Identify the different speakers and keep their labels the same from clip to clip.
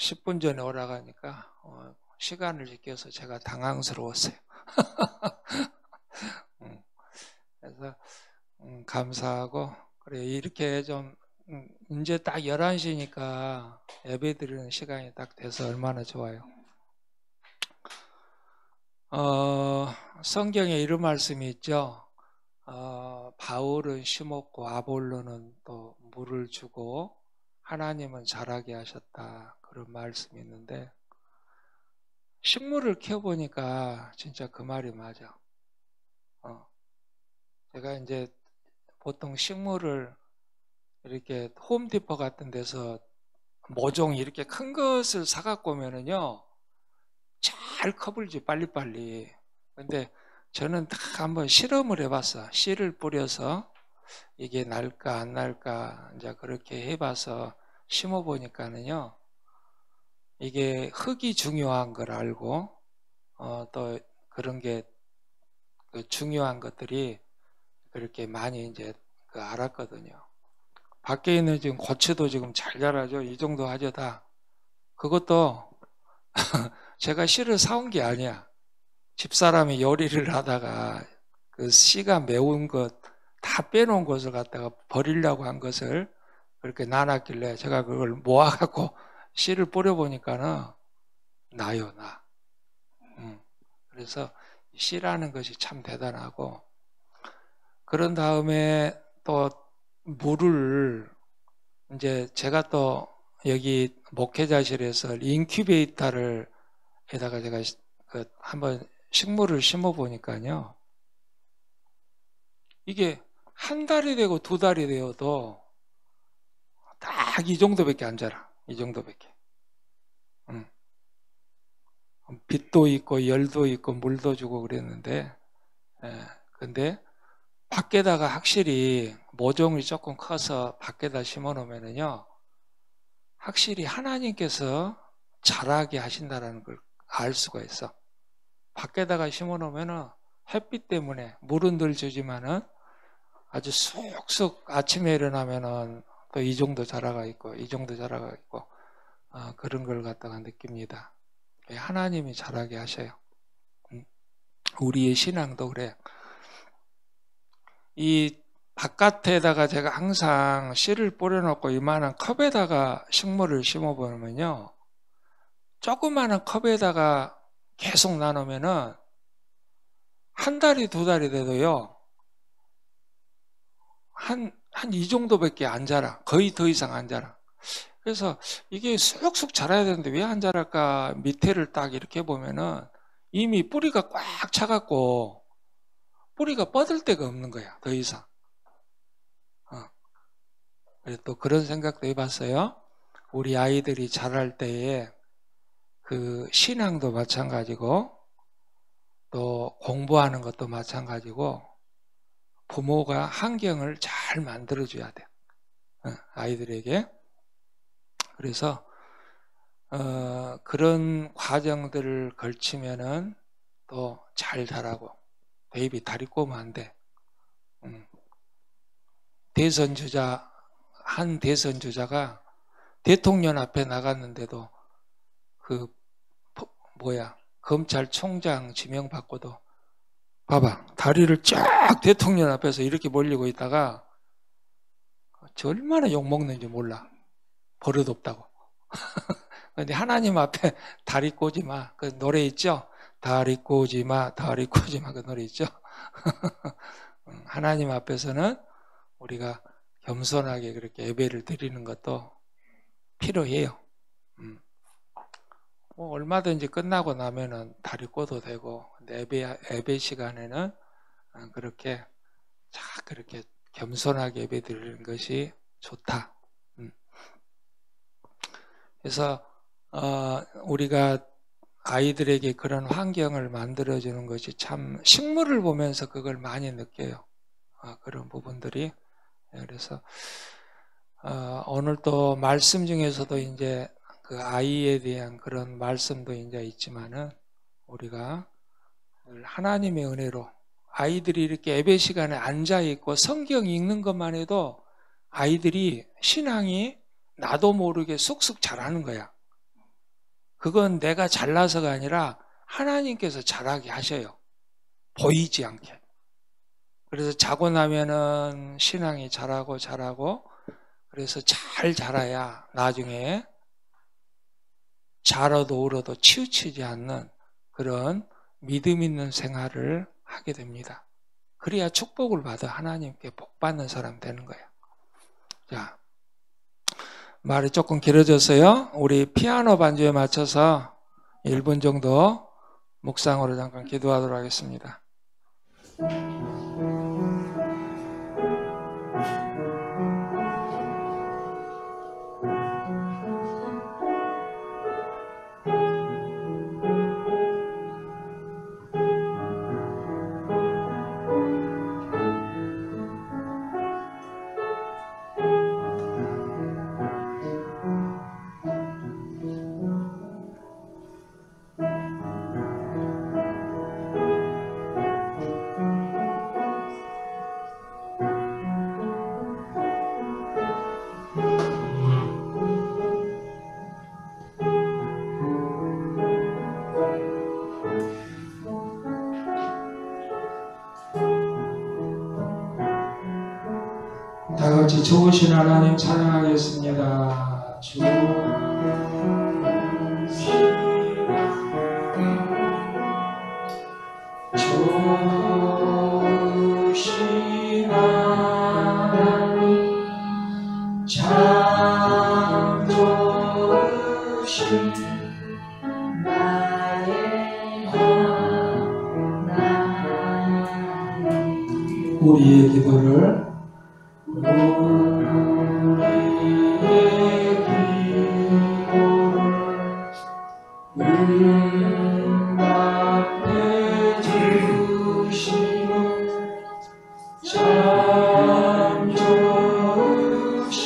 Speaker 1: 10분 전에 오라고 하니까 시간을 지켜서 제가 당황스러웠어요. 그래서 감사하고, 그래 이렇게 좀 이제 딱 11시니까 예배 드리는 시간이 딱 돼서 얼마나 좋아요. 성경에 이런 말씀이 있죠. 바울은 심었고 아볼로는 또 물을 주고 하나님은 자라게 하셨다, 그런 말씀이 있는데, 식물을 키워보니까 진짜 그 말이 맞아. 제가 이제 보통 식물을 이렇게 홈디포 같은 데서 모종 이렇게 큰 것을 사갖고 오면은요, 잘 커불지 빨리빨리. 근데 저는 딱 한번 실험을 해봤어. 씨를 뿌려서 이게 날까 안 날까 이제 그렇게 해봐서 심어보니까는요, 이게 흙이 중요한 걸 알고 또 그런 게 그 중요한 것들이 그렇게 많이 이제 알았거든요. 밖에 있는 지금 고추도 지금 잘 자라죠. 이 정도 하죠 다. 그것도 제가 씨를 사온 게 아니야. 집사람이 요리를 하다가 그 씨가 매운 것 다 빼놓은 것을 갖다가 버리려고 한 것을 그렇게 나눴길래 제가 그걸 모아갖고 씨를 뿌려보니까는 나요, 나. 그래서 씨라는 것이 참 대단하고, 그런 다음에 또 물을 이제 제가 또 여기 목회자실에서 인큐베이터를 에다가 제가 한번 식물을 심어 보니까요, 이게 한 달이 되고 두 달이 되어도 딱 이 정도밖에 안 자라. 이 정도밖에. 빛도 있고 열도 있고 물도 주고 그랬는데, 근데 밖에다가 확실히 모종이 조금 커서 밖에다 심어 놓으면은요, 확실히 하나님께서 자라게 하신다는 걸 알 수가 있어. 밖에다가 심어 놓으면은 햇빛 때문에 물은 늘 주지만은 아주 쑥쑥 아침에 일어나면은 또 이 정도 자라가 있고 이 정도 자라가 있고 그런 걸 갖다가 느낍니다. 하나님이 자라게 하셔요. 우리의 신앙도 그래. 이 바깥에다가 제가 항상 씨를 뿌려놓고 이만한 컵에다가 식물을 심어보면요, 조그마한 컵에다가 계속 나누면은 한 달이 두 달이 돼도요, 한 이 정도밖에 안 자라. 거의 더 이상 안 자라. 그래서 이게 쑥쑥 자라야 되는데 왜 안 자랄까 밑에를 딱 이렇게 보면은 이미 뿌리가 꽉 차갖고 뿌리가 뻗을 데가 없는 거야, 더 이상. 또 그런 생각도 해봤어요. 우리 아이들이 자랄 때에 그 신앙도 마찬가지고 또 공부하는 것도 마찬가지고 부모가 환경을 잘 만들어줘야 돼. 아이들에게. 그래서 그런 과정들을 걸치면은 또 잘 자라고, 베이비 다리 꼬면 안 돼. 한 대선 주자가 대통령 앞에 나갔는데도 검찰총장 지명받고도 봐봐, 다리를 쫙 대통령 앞에서 이렇게 벌리고 있다가 저 얼마나 욕먹는지 몰라. 버릇없다고. 근데 하나님 앞에 다리 꼬지 마. 그 노래 있죠? 다리 꼬지 마, 다리 꼬지 마. 그 노래 있죠? 하나님 앞에서는 우리가 겸손하게 그렇게 예배를 드리는 것도 필요해요. 뭐 얼마든지 끝나고 나면은 다리 꼬도 되고, 근데 예배 시간에는 그렇게 그렇게 겸손하게 예배 드리는 것이 좋다. 그래서 우리가 아이들에게 그런 환경을 만들어주는 것이 참, 식물을 보면서 그걸 많이 느껴요. 그런 부분들이. 그래서 오늘 또 말씀 중에서도 이제 그 아이에 대한 그런 말씀도 이제 있지만은, 우리가 하나님의 은혜로 아이들이 이렇게 예배 시간에 앉아 있고 성경 읽는 것만 해도 아이들이 신앙이 나도 모르게 쑥쑥 자라는 거야. 그건 내가 잘나서가 아니라 하나님께서 잘하게 하셔요. 보이지 않게. 그래서 자고 나면은 신앙이 자라고 그래서 잘 자라야 나중에 자라도 울어도 치우치지 않는 그런 믿음 있는 생활을 하게 됩니다. 그래야 축복을 받아 하나님께 복 받는 사람 되는 거예요. 자, 말이 조금 길어졌어요. 우리 피아노 반주에 맞춰서 1분 정도 묵상으로 잠깐 기도하도록 하겠습니다. 다 같이 좋으신 하나님 찬양하겠습니다. 좋으신 하나님 참 좋으신 나의 하나님. 우리의 기도를 응답해 주시는 참 좋으신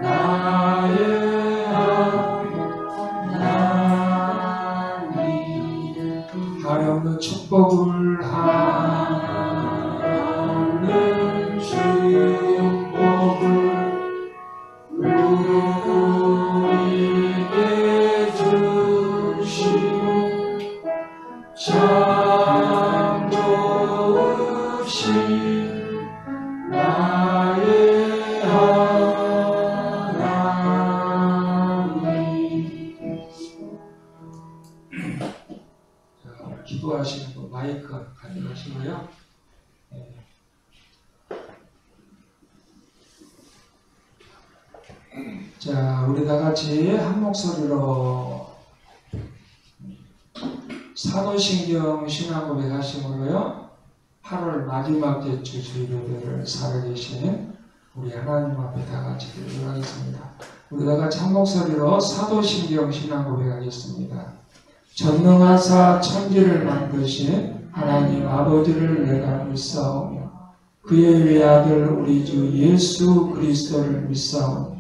Speaker 1: 나의 하나님. 하나님의 축복을 하는 축복을 우리에게 주시는 참 좋으신 나의 하나님. 자, 기도하시는 분 마이크 가져가시고요. 자, 우리 다 같이 한 목소리로 사도신경 신앙고백 하심으로요, 8월 마지막 주 주일을 살아계신 우리 하나님 앞에 다 같이 기도하겠습니다. 우리 다 같이 한 목소리로 사도신경 신앙고백 하겠습니다. 전능하사 천지를 만드신 하나님 아버지를 내가 믿사오며 그의 외아들 우리 주 예수 그리스도를 믿사오니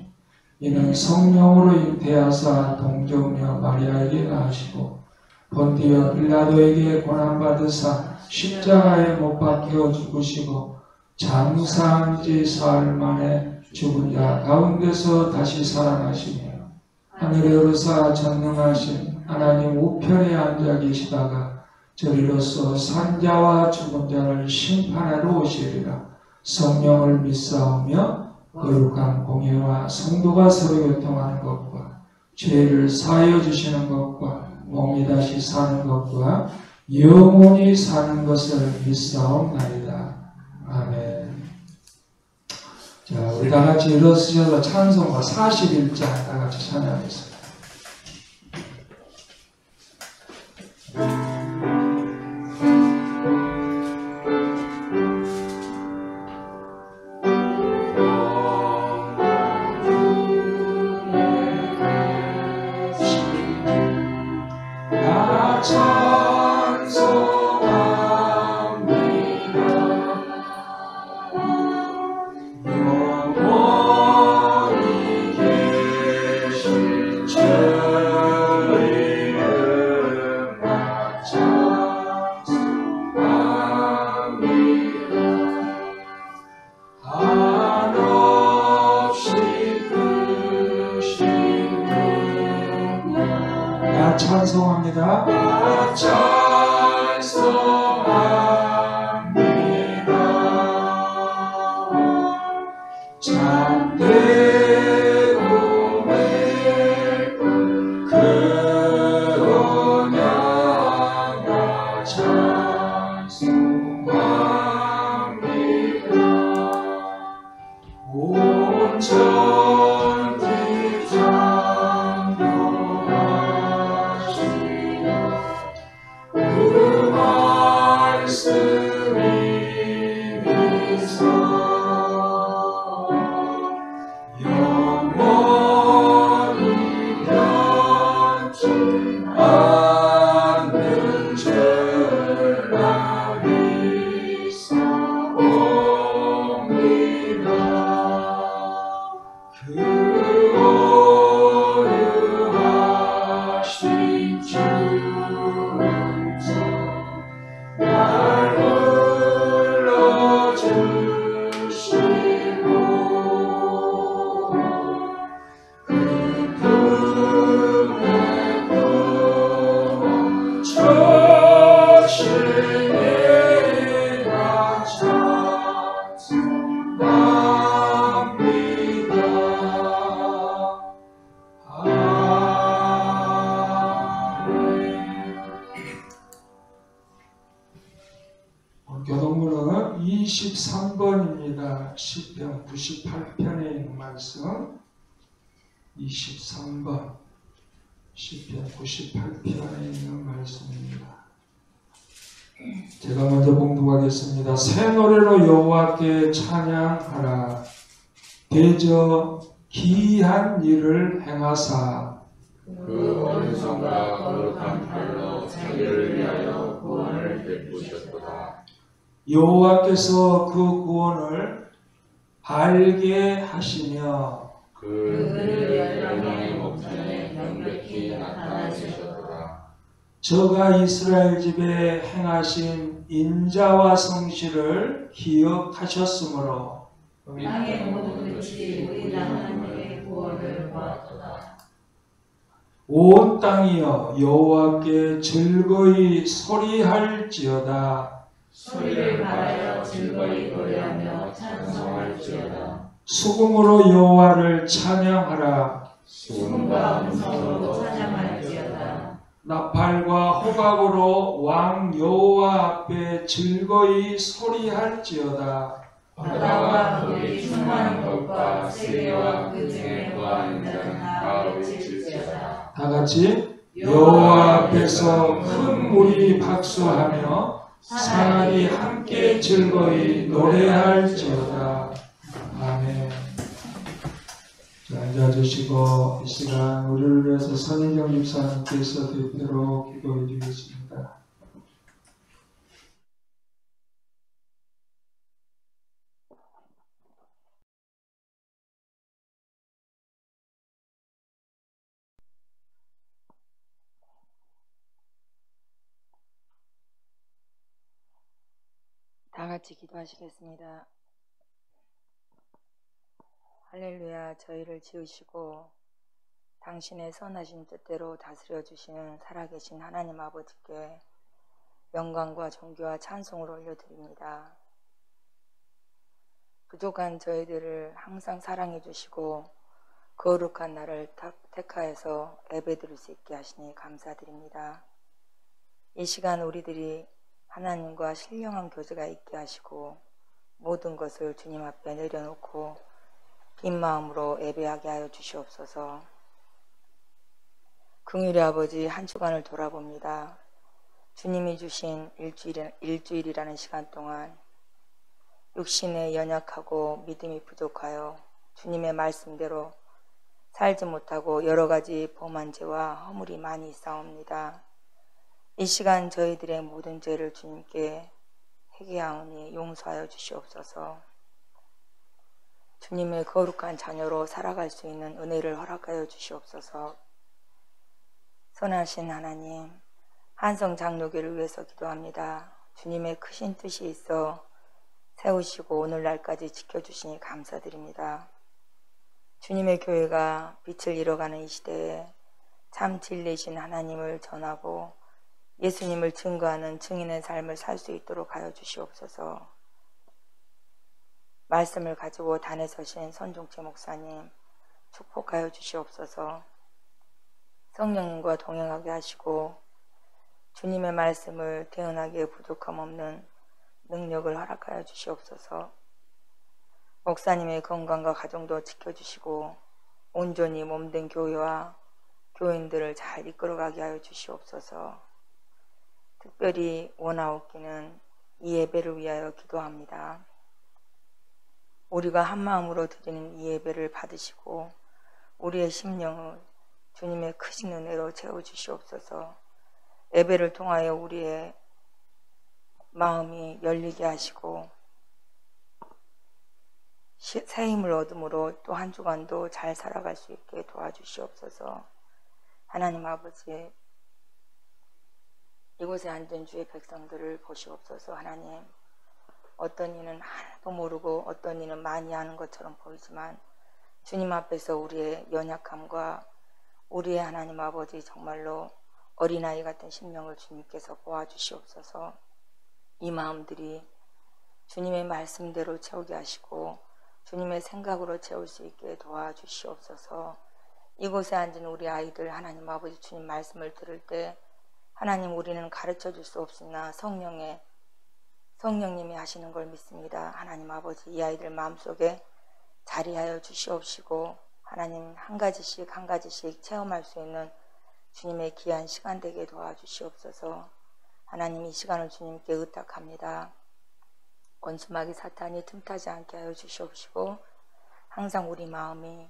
Speaker 1: 이는 성령으로 잉태하사 동정녀 마리아에게 낳으시고 본디오 빌라도에게 고난받으사 십자가에 못 박혀 죽으시고 장사한 지 사흘 만에 죽은 자 가운데서 다시 살아나시며 하늘에 오르사 전능하신 하나님 우편에 앉아 계시다가 저리로서 산자와 죽은 자를 심판하러 오시리라. 성령을 믿사오며 거룩한 공예와 성도가 서로 교통하는 것과 죄를 사하여 주시는 것과 몸이 다시 사는 것과 영원히 사는 것을 믿사옵나이다. 아멘. 자, 우리 다 같이 일어서셔서 찬송가 41장 다 같이 찬양하겠습니다. 다 찬송합니다. 다 찬송합니다. 참되고 맑은 그 언약과 찬송합니다. 온 천지 창조하시며 그 말씀이 있어 영원히 변치 않는 전락이 있사옵니다. 그 오유하신 주께서 날 불러주시고 그 품에 품어 저신이라 찬송합니다. 교독문은 23번입니다. 시편 98편에 있는 말씀 23번 시편 98편에 있는 말씀입니다. 제가 먼저 봉독하겠습니다. 새 노래로 여호와께 찬양하라. 대저 기이한 일을 행하사
Speaker 2: 그 온성과 거룩한 팔로 자기를 위하여 구원을 베푸셨도다.
Speaker 1: 여호와께서 그 구원을 알게 하시며
Speaker 2: 그들을 열방의 목전에 명백히 나타내셨도다.
Speaker 1: 저가 이스라엘 집에 행하신 인자와 성실을 기억하셨으므로
Speaker 2: 땅의 모든 끝이 우리 하나님의 구원을 보았도다.
Speaker 1: 온 땅이여 여호와께 즐거이 소리할지어다.
Speaker 2: 소리를 발하여 즐거이 노래하며 찬송할지어다.
Speaker 1: 수금으로 여호와를 찬양하라.
Speaker 2: 수금과 음성으로 찬양할지어다.
Speaker 1: 나팔과 호각으로 왕 여호와 앞에 즐거이 소리할지어다.
Speaker 2: 바다와 거기 충만한 것과 세계와 그 중에 거하는 자는 다 외칠지어다.
Speaker 1: 다 같이 여호와 앞에서 큰 무리 박수하며 사람이 함께 즐거이 노래할지어다. 아멘. 자, 앉아주시고 이 시간 우리를 위해서 선인경 집사님께서 대표로 기도해 주겠습니다.
Speaker 3: 다 같이 기도하시겠습니다. 할렐루야. 저희를 지으시고 당신의 선하신 뜻대로 다스려 주시는 살아계신 하나님 아버지께 영광과 존귀와 찬송을 올려드립니다. 부족한 저희들을 항상 사랑해 주시고 거룩한 나를 택하여서 예배드릴 수 있게 하시니 감사드립니다. 이 시간 우리들이 하나님과 신령한 교제가 있게 하시고 모든 것을 주님 앞에 내려놓고 빈 마음으로 예배하게 하여 주시옵소서. 긍휼의 아버지, 한 주간을 돌아봅니다. 주님이 주신 일주일이라는 시간 동안 육신에 연약하고 믿음이 부족하여 주님의 말씀대로 살지 못하고 여러 가지 범한 죄와 허물이 많이 있사옵니다. 이 시간 저희들의 모든 죄를 주님께 회개하오니 용서하여 주시옵소서. 주님의 거룩한 자녀로 살아갈 수 있는 은혜를 허락하여 주시옵소서. 선하신 하나님, 한성 장로교를 위해서 기도합니다. 주님의 크신 뜻이 있어 세우시고 오늘날까지 지켜주시니 감사드립니다. 주님의 교회가 빛을 잃어가는 이 시대에 참 진리신 하나님을 전하고 예수님을 증거하는 증인의 삶을 살 수 있도록 하여 주시옵소서. 말씀을 가지고 단에 서신 선종채 목사님 축복하여 주시옵소서. 성령님과 동행하게 하시고 주님의 말씀을 대언하기에 부족함 없는 능력을 허락하여 주시옵소서. 목사님의 건강과 가정도 지켜주시고 온전히 몸된 교회와 교인들을 잘 이끌어가게 하여 주시옵소서. 특별히 원하옵기는 이 예배를 위하여 기도합니다. 우리가 한마음으로 드리는 이 예배를 받으시고 우리의 심령을 주님의 크신 은혜로 채워주시옵소서. 예배를 통하여 우리의 마음이 열리게 하시고 새 힘을 얻음으로 또 한 주간도 잘 살아갈 수 있게 도와주시옵소서. 하나님 아버지, 이곳에 앉은 주의 백성들을 보시옵소서. 하나님, 어떤 이는 하나도 모르고 어떤 이는 많이 하는 것처럼 보이지만 주님 앞에서 우리의 연약함과 우리의 하나님 아버지 정말로 어린아이 같은 심령을 주님께서 보아주시옵소서. 이 마음들이 주님의 말씀대로 채우게 하시고 주님의 생각으로 채울 수 있게 도와주시옵소서. 이곳에 앉은 우리 아이들 하나님 아버지 주님 말씀을 들을 때 하나님 우리는 가르쳐 줄 수 없으나 성령님이 하시는 걸 믿습니다. 하나님 아버지 이 아이들 마음속에 자리하여 주시옵시고 하나님 한 가지씩 체험할 수 있는 주님의 귀한 시간 되게 도와주시옵소서. 하나님 이 시간을 주님께 의탁합니다. 원수마귀 사탄이 틈타지 않게 하여 주시옵시고 항상 우리 마음이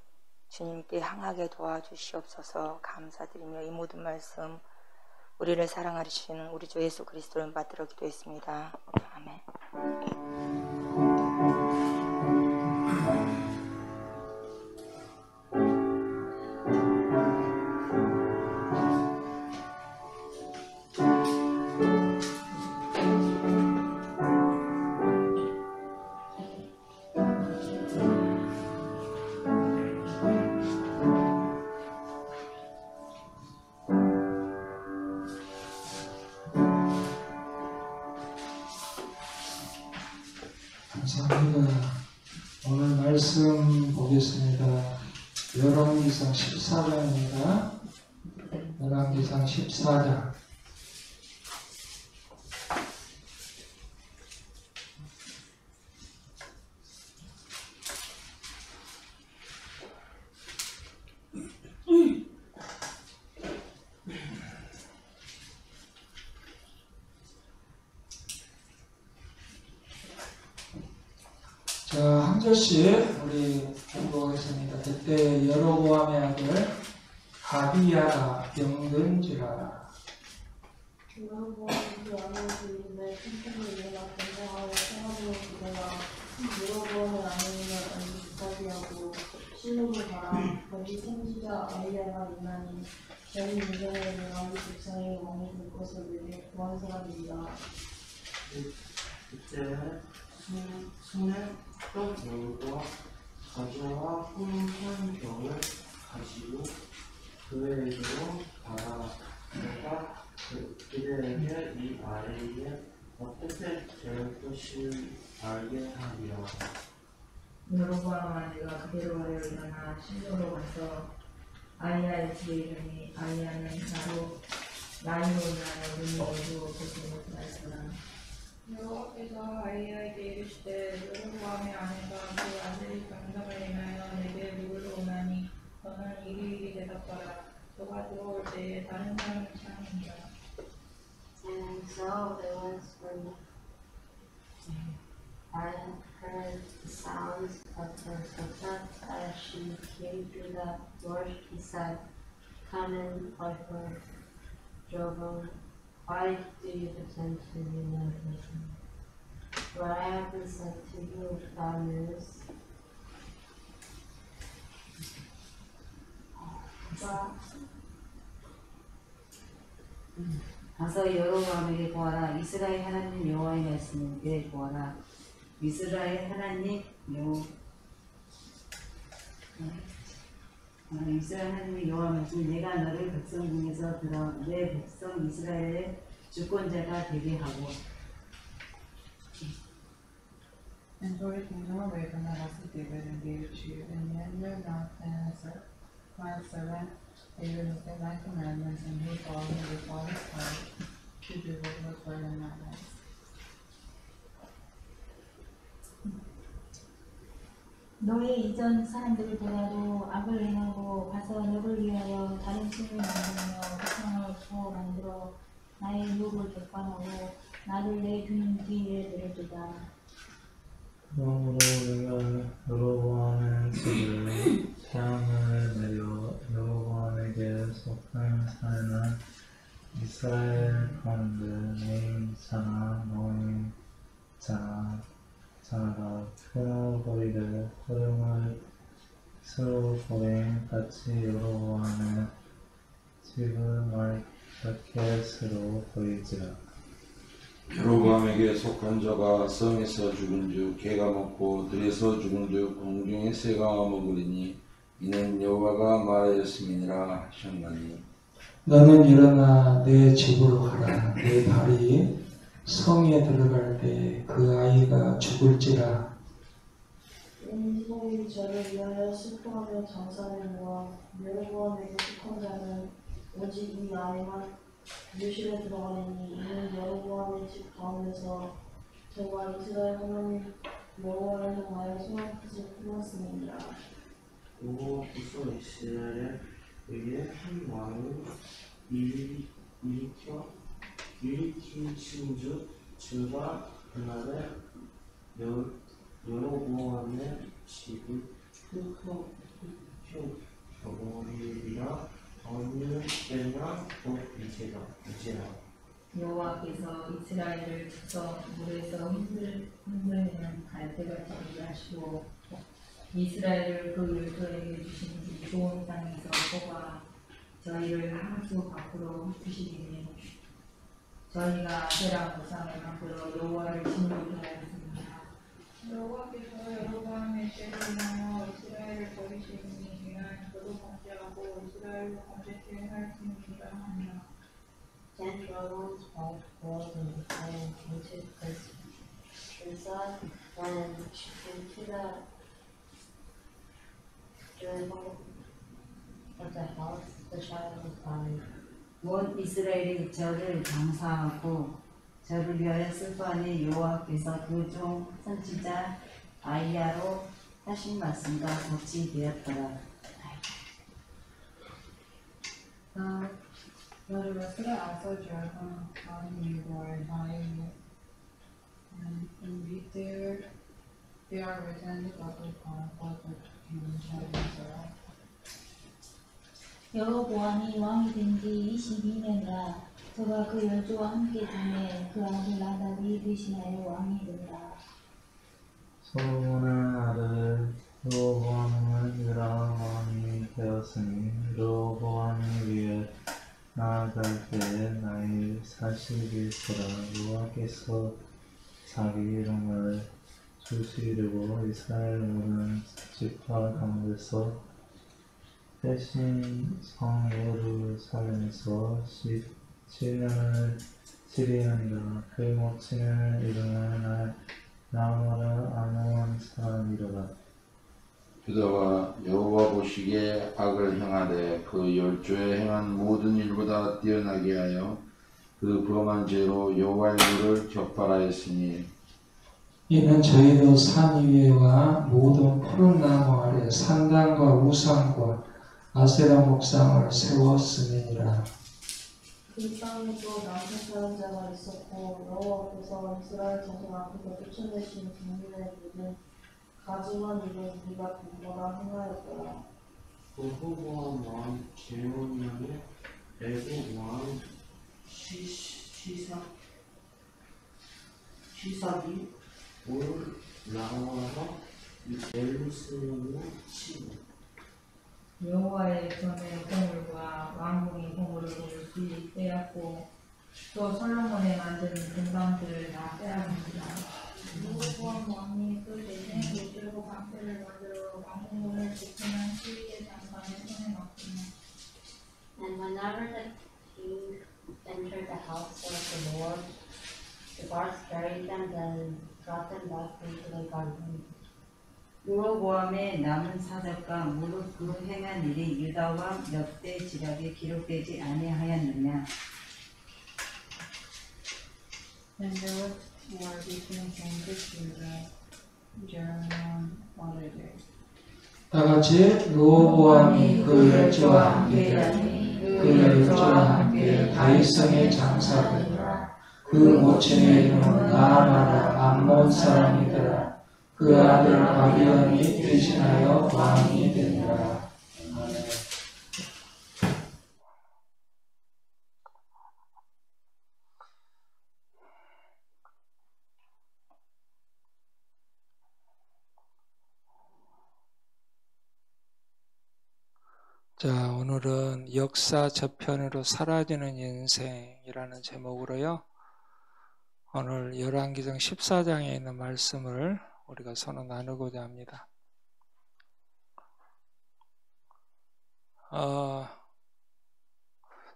Speaker 3: 주님께 향하게 도와주시옵소서. 감사드리며 이 모든 말씀 우리를 사랑하시는 우리 주 예수 그리스도를 받들어 기도했습니다. 아멘.
Speaker 1: 감사합니다. 오늘 말씀 보겠습니다. 열왕기상 14장입니다. 열왕기상 14장. 자, 한 절씩 우리 공부하겠습니다. 그때 여로보암의 아들 아비야가 병든지라.
Speaker 2: 여로보암이 그 아내의 주인을 천천히 일어나 건강하고 생활으로 기대라. 여로보암의 아내는 아비하고 실로를 가라. 거기 선지자 아비야가 있나니 전 인생에 아비 백성의 왕이 될 것을 위해 구한 사람이다.
Speaker 4: 그때는 손에 또 물과 가져와 푸른 병을 가지고 그에게로 가라. 내가 그들에게 이 아이에게 어떻게 될 것을 알게 하리라.
Speaker 5: 여로보암 아내가 그대로 하여 일어나 실로로 가서 아이야의 집에 이르니 아이야는 나로 나이로 인하여 눈이 어두워 보지 못하였으나
Speaker 2: 여호와께서 아이야에게 이르시되 여로보암의 아내가 그 아들의 병상을 인하여 내게 물러 오나니 너는 이리이리 대답하라. 너가 들어올 때에 다른 사람을 찾는다.
Speaker 6: And so it was when I heard the sounds of her footsteps as she came through the door. He said, "Come in, Piper, Jovam. Why do you pretend to be no person? What I have been sent to you with bad news."
Speaker 7: 가서 여로보암에게 보아라. 이스라엘 하나님 여호와의 말씀을 이래 보아라. 이스라엘 하나님 이스라엘 하나님의 여호와 말씀이 내가 너를 백성 중에서 들어 내 백성 이스라엘의 주권자가 되게 하고
Speaker 8: And Lord, you know away from the house of David and gave to you, and yet you have not answered my servant David who kept my commandments and who followed me with all his heart to do what was right in my eyes.
Speaker 2: 너의 이전 사람들을 보아도 악을 행하고 가서 너를 위하여 다른 신을 만들며 우상을 구워 만들어 나의 유혹을 객관하고 나를 내 등 뒤에 내려두다.
Speaker 9: 그러므로 내가 여로보암의 집을 태양을 내려 여로보암에게 속한 사내나 이스라엘 가운데 내 자나 너의 자나가 끊어버리되 허용을 스로보에 같이 여로보암의 집을 마켓으로 보이지라.
Speaker 10: 여로보암에게 속한 자가 성에서 죽은즉 개가 먹고 들에서 죽은즉 공중의 새가 먹으리니 이는 여호와가 말하였음이니라 하셨나니
Speaker 1: 너는 일어나 내 집으로 가라. 내 발이 성에 들어갈 때 그 아이가 죽을지라.
Speaker 2: 인소이 저를 위하여 슬퍼하며 장사를 모아 여로보암에게 속한 자는 오직 이 아이만 묘실에 들어가리니 이는 여로보암의 집 가운데서 저가 이스라엘 하나님 여호와를 향하여 소원뜻을 품었음이니라.
Speaker 4: 여호와께서 이스라엘에 의해 한 왕을 일으키신즉 저가 그날에 여로보암의 집을 흩어버리리라. 어느 때나 곧 이제라.
Speaker 5: 여호와께서 이스라엘을 쳐서 물에서 흔들리는 갈대같이 되게 하시고 이스라엘을 그 열조에게 주신 이 좋은 땅에서 뽑아 저희를 함수 밖으로 흩으시리니 저희가 아세라 우상을 만들어 여호와를 진노케 하였습니다.
Speaker 11: 여호와께서 여로보암의 죄를 인하여 이스라엘을 버리시니 이는 저도 범죄하고 이스라엘로 범죄케 하였음이니라 하니라.
Speaker 6: Then Jeroboam's wife called and into Tirzah and into the door of the house the child was born.
Speaker 7: 온 이스라엘이 저를 장사하고 저를 위하여 슬퍼하니 여호와께서 그 종 선지자 아이야로 하신 말씀과 같이 되었더라.
Speaker 8: But the rest of the house of Jeroboam found you Lord by you, and indeed they are written in the book of Chronicles of King Israel.
Speaker 2: 여로보암이 왕이 된 지 22년이라 저가 그 열조와 함께 지내 그 아들 나답이 대신하여 왕이 된다.
Speaker 9: 솔로몬의 아들 르호보암은 유다 왕이 되었으니 르호보암이 위에 나아갈 때에 나이 40이더라. 여호와께서 자기 이름을 주시려고 이스라엘 모든 지파 가운데서 대신 성 예루살렘에서 17년을 치리하니라. 그 모친의 이름은 나아마르 아몬 사람이로다.
Speaker 10: 유다가 여호와 보시기에 악을 행하되 그 열조에 행한 모든 일보다 뛰어나게 하여 그 범한 죄로 여호와의 물을 격발하였으니
Speaker 1: 이는 저희도 산 위에와 모든 푸른 나무 아래 산당과 우상과 아세라 목상을 세웠음이니라.
Speaker 2: 그 땅에 또 남색하는 자가 있었고 여호와께서 이스라엘 자손 앞에서 쫓아내신 국민의 모든 가증한 일을 우리가 본거라 행하였더라.
Speaker 4: 여호보암 왕 제몬년에 애굽 왕 시삭이 올라와서 예루살렘을 치고
Speaker 5: 여호와의 전에 보물과 왕궁의 보물을 볼 수 빼앗고 또 솔로몬의 만든 금방들을 다 빼앗습니다.
Speaker 11: 여로보암 왕이 그 대신에 요제로 방패를 만들어 왕궁을 지키는 시위대 장관의 손에
Speaker 6: buried them, then brought them back into the garden.
Speaker 7: 여로보암의 남은 사적과 무릇 그 행한 일이 유다 왕 역대 지략에 기록되지 아니하였느냐.
Speaker 8: And there were between kings of Judah, Jeroboam followed it.
Speaker 1: 다 같이 르호보암이 그 열조와 함께 그 열조와 함께 다윗성에 장사되더라. 그 모친의 이름은 나아마라 암몬 사람이더라. 그 아들 아비온이 대신하여 왕이 되니라. 자, 오늘은 역사 저편으로 사라지는 인생이라는 제목으로요. 오늘 열왕기상 14장에 있는 말씀을 우리가 서로 나누고자 합니다.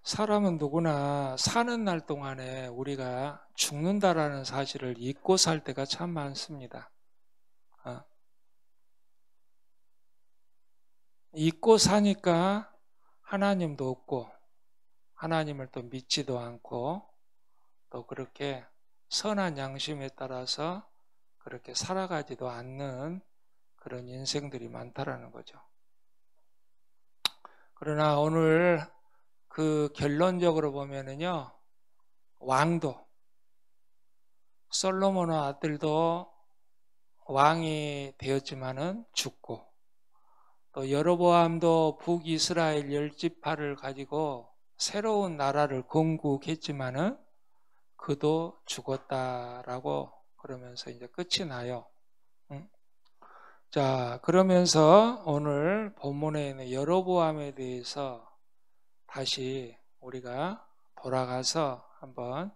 Speaker 1: 사람은 누구나 사는 날 동안에 우리가 죽는다라는 사실을 잊고 살 때가 참 많습니다. 잊고 사니까 하나님도 없고 하나님을 또 믿지도 않고 또 그렇게 선한 양심에 따라서 그렇게 살아가지도 않는 그런 인생들이 많다라는 거죠. 그러나 오늘 그 결론적으로 보면은요, 왕도 솔로몬의 아들도 왕이 되었지만은 죽고 또 여로보암도 북이스라엘 10지파를 가지고 새로운 나라를 건국했지만은 그도 죽었다라고 그러면서 이제 끝이 나요. 자, 그러면서 오늘 본문에 있는 여로보암에 대해서 다시 우리가 돌아가서 한번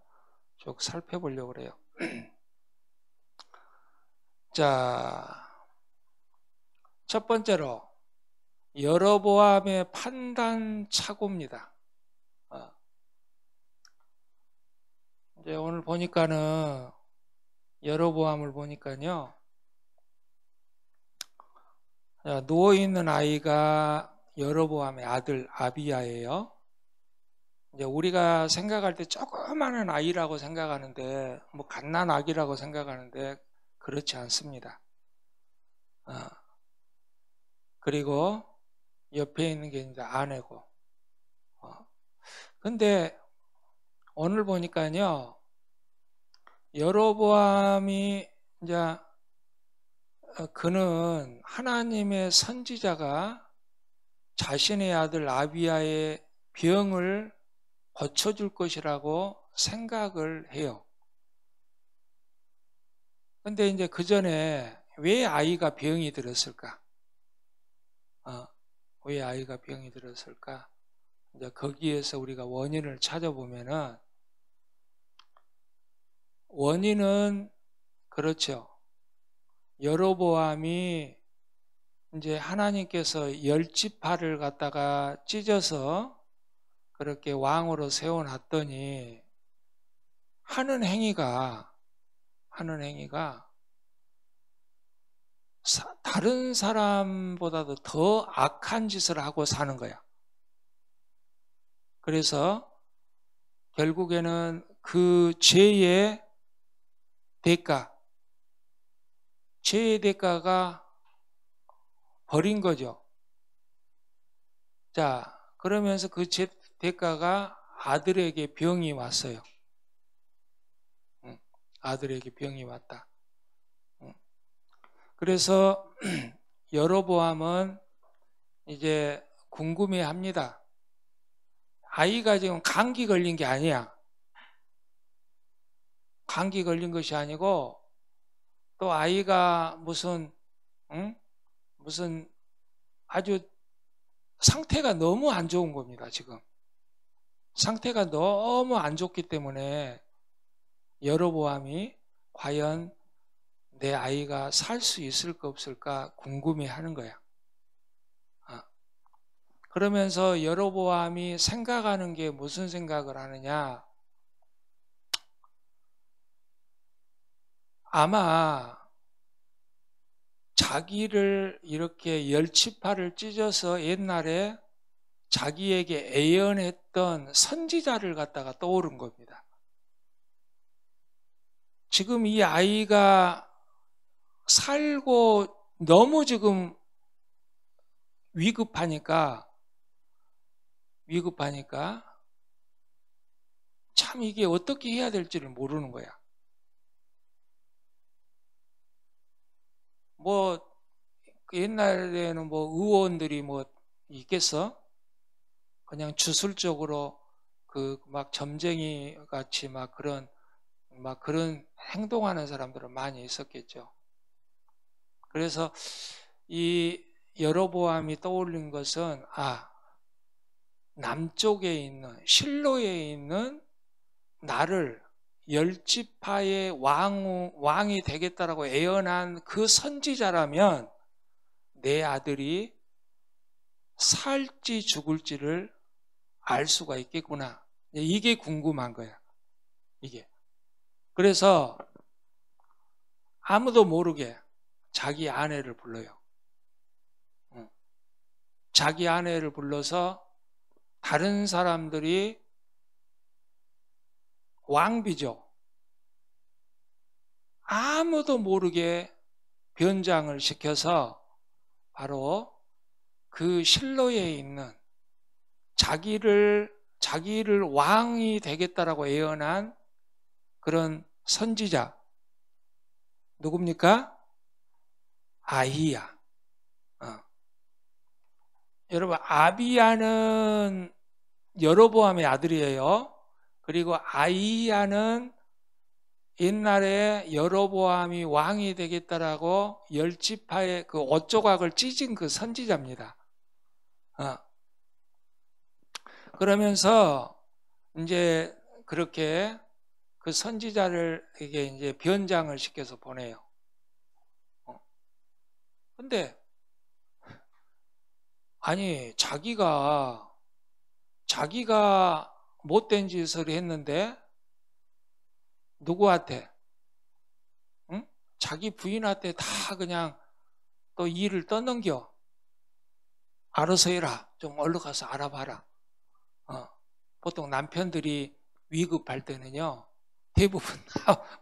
Speaker 1: 쭉 살펴보려고 그래요. 자, 첫 번째로 여로보암의 판단 착오입니다. 이제 오늘 보니까는 여로보암을 보니까요, 누워있는 아이가 여로보암의 아들 아비야예요. 이제 우리가 생각할 때 조그마한 아이라고 생각하는데, 뭐 갓난 아기라고 생각하는데 그렇지 않습니다. 그리고 옆에 있는 게 이제 아내고. 근데 오늘 보니까요, 여로보암이 이제 그는 하나님의 선지자가 자신의 아들 아비야의 병을 고쳐줄 것이라고 생각을 해요. 근데 이제 그 전에 왜 아이가 병이 들었을까? 왜 아이가 병이 들었을까? 이제 거기에서 우리가 원인을 찾아보면은, 원인은 그렇죠. 여로보암이 이제 하나님께서 10지파를 갖다가 찢어서 그렇게 왕으로 세워놨더니 하는 행위가 다른 사람보다도 더 악한 짓을 하고 사는 거야. 그래서 결국에는 그 죄의 대가가 버린 거죠. 자, 그러면서 그 죄 대가가 아들에게 병이 왔어요. 아들에게 병이 왔다. 그래서 여로보암은 이제 궁금해합니다. 아이가 지금 감기 걸린 게 아니야. 감기 걸린 것이 아니고 또 아이가 무슨 아주 상태가 너무 안 좋은 겁니다. 지금 상태가 너무 안 좋기 때문에 여로보암이 과연 내 아이가 살 수 있을까 없을까 궁금해하는 거야. 그러면서 여로보암이 생각하는 게 무슨 생각을 하느냐? 아마 자기를 이렇게 열치파를 찢어서 옛날에 자기에게 애연했던 선지자를 갖다가 떠오른 겁니다. 지금 이 아이가 살고 너무 지금 위급하니까 참 이게 어떻게 해야 될지를 모르는 거야. 뭐 옛날에는 뭐 의원들이 뭐 있겠어? 그냥 주술적으로 그 막 점쟁이 같이 막 그런 행동하는 사람들은 많이 있었겠죠. 그래서 이 여로보암이 떠올린 것은 남쪽에 있는 실로에 있는 나를 열지파의 왕이 되겠다라고 애언한 그 선지자라면 내 아들이 살지 죽을지를 알 수가 있겠구나. 이게 궁금한 거야. 이게. 그래서 아무도 모르게 자기 아내를 불러요. 자기 아내를 불러서 다른 사람들이 왕비죠. 아무도 모르게 변장을 시켜서 바로 그 실로에 있는 자기를 왕이 되겠다라고 예언한 그런 선지자 누굽니까? 아히야. 여러분, 아비야는 여로보암의 아들이에요. 그리고 아히야는 옛날에 여로보암이 왕이 되겠다라고 열지파의 그 옷조각을 찢은 그 선지자입니다. 그러면서 이제 그렇게 그 선지자를 이게 이제 변장을 시켜서 보내요. 근데 아니 자기가 못된 짓을 했는데 누구한테? 응? 자기 부인한테 다 그냥 또 일을 떠넘겨. 알아서 해라. 좀 얼른 가서 알아봐라. 보통 남편들이 위급할 때는요, 대부분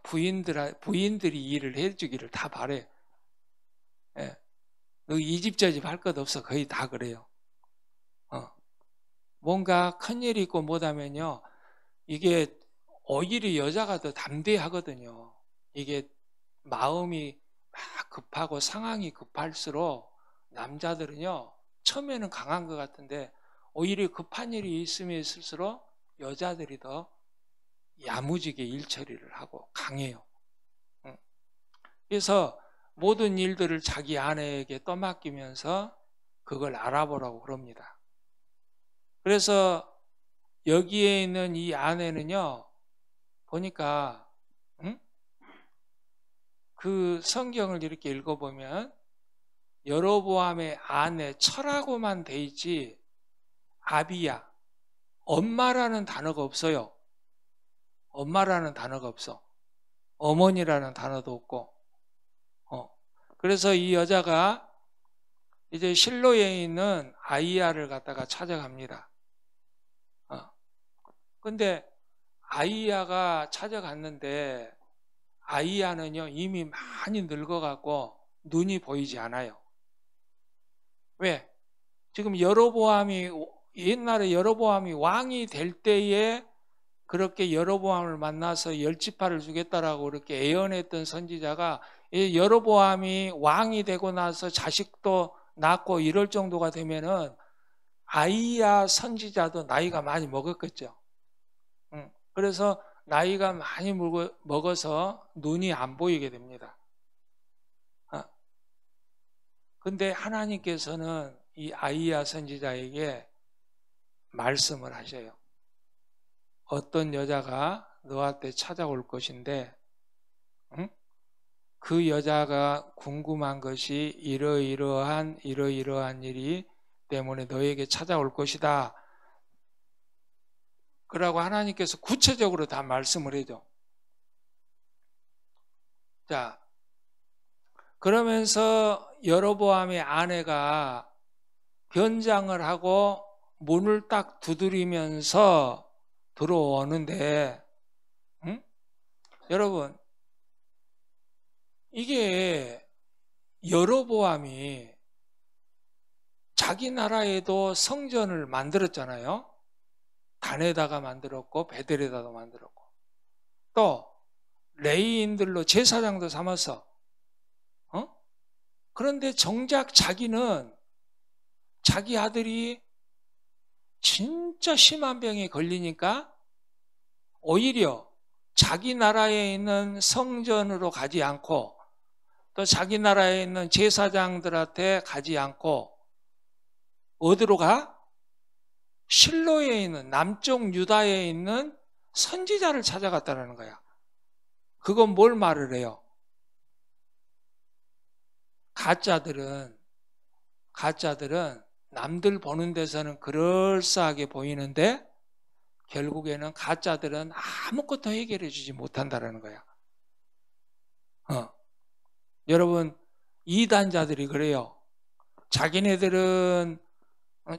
Speaker 1: 부인들이 일을 해주기를 다 바래. 예. 너 이 집 저 집 할 것 없어. 거의 다 그래요. 뭔가 큰일이 있고 못하면요, 이게 오히려 여자가 더 담대하거든요. 이게 마음이 막 급하고 상황이 급할수록 남자들은요, 처음에는 강한 것 같은데 오히려 급한 일이 있으면 있을수록 여자들이 더 야무지게 일 처리를 하고 강해요. 그래서 모든 일들을 자기 아내에게 떠맡기면서 그걸 알아보라고 그럽니다. 그래서 여기에 있는 이 아내는요, 보니까 그 성경을 이렇게 읽어보면 여로보암의 아내 철하고만 돼 있지 아비야, 엄마라는 단어가 없어요. 엄마라는 단어가 없어. 어머니라는 단어도 없고. 그래서 이 여자가 이제 실로에 있는 아이야를 갖다가 찾아갑니다. 근데 아이야가 찾아갔는데 아이야는요 이미 많이 늙어갖고 눈이 보이지 않아요. 왜? 지금 옛날에 여로보암이 왕이 될 때에 그렇게 여로보암을 만나서 열지파를 주겠다라고 그렇게 애언했던 선지자가 여로보암이 왕이 되고 나서 자식도 낳고 이럴 정도가 되면은 아이야 선지자도 나이가 많이 먹었겠죠. 그래서 나이가 많이 먹어서 눈이 안 보이게 됩니다. 근데 하나님께서는 이 아이야 선지자에게 말씀을 하셔요. 어떤 여자가 너한테 찾아올 것인데, 그 여자가 궁금한 것이 이러이러한 일이 때문에 너에게 찾아올 것이다. 그러고 하나님께서 구체적으로 다 말씀을 해줘. 자, 그러면서 여로보암의 아내가 변장을 하고 문을 딱 두드리면서 들어오는데, 여러분, 이게 여로보암이 자기 나라에도 성전을 만들었잖아요. 단에다가 만들었고 베델에다가 만들었고, 또 레위인들로 제사장도 삼았어. 그런데 정작 자기는 자기 아들이 진짜 심한 병에 걸리니까 오히려 자기 나라에 있는 성전으로 가지 않고 또 자기 나라에 있는 제사장들한테 가지 않고 어디로 가? 실로에 있는 남쪽 유다에 있는 선지자를 찾아갔다는 거야. 그건 뭘 말을 해요? 가짜들은 남들 보는 데서는 그럴싸하게 보이는데 결국에는 가짜들은 아무것도 해결해 주지 못한다는 거야. 여러분, 이단자들이 그래요. 자기네들은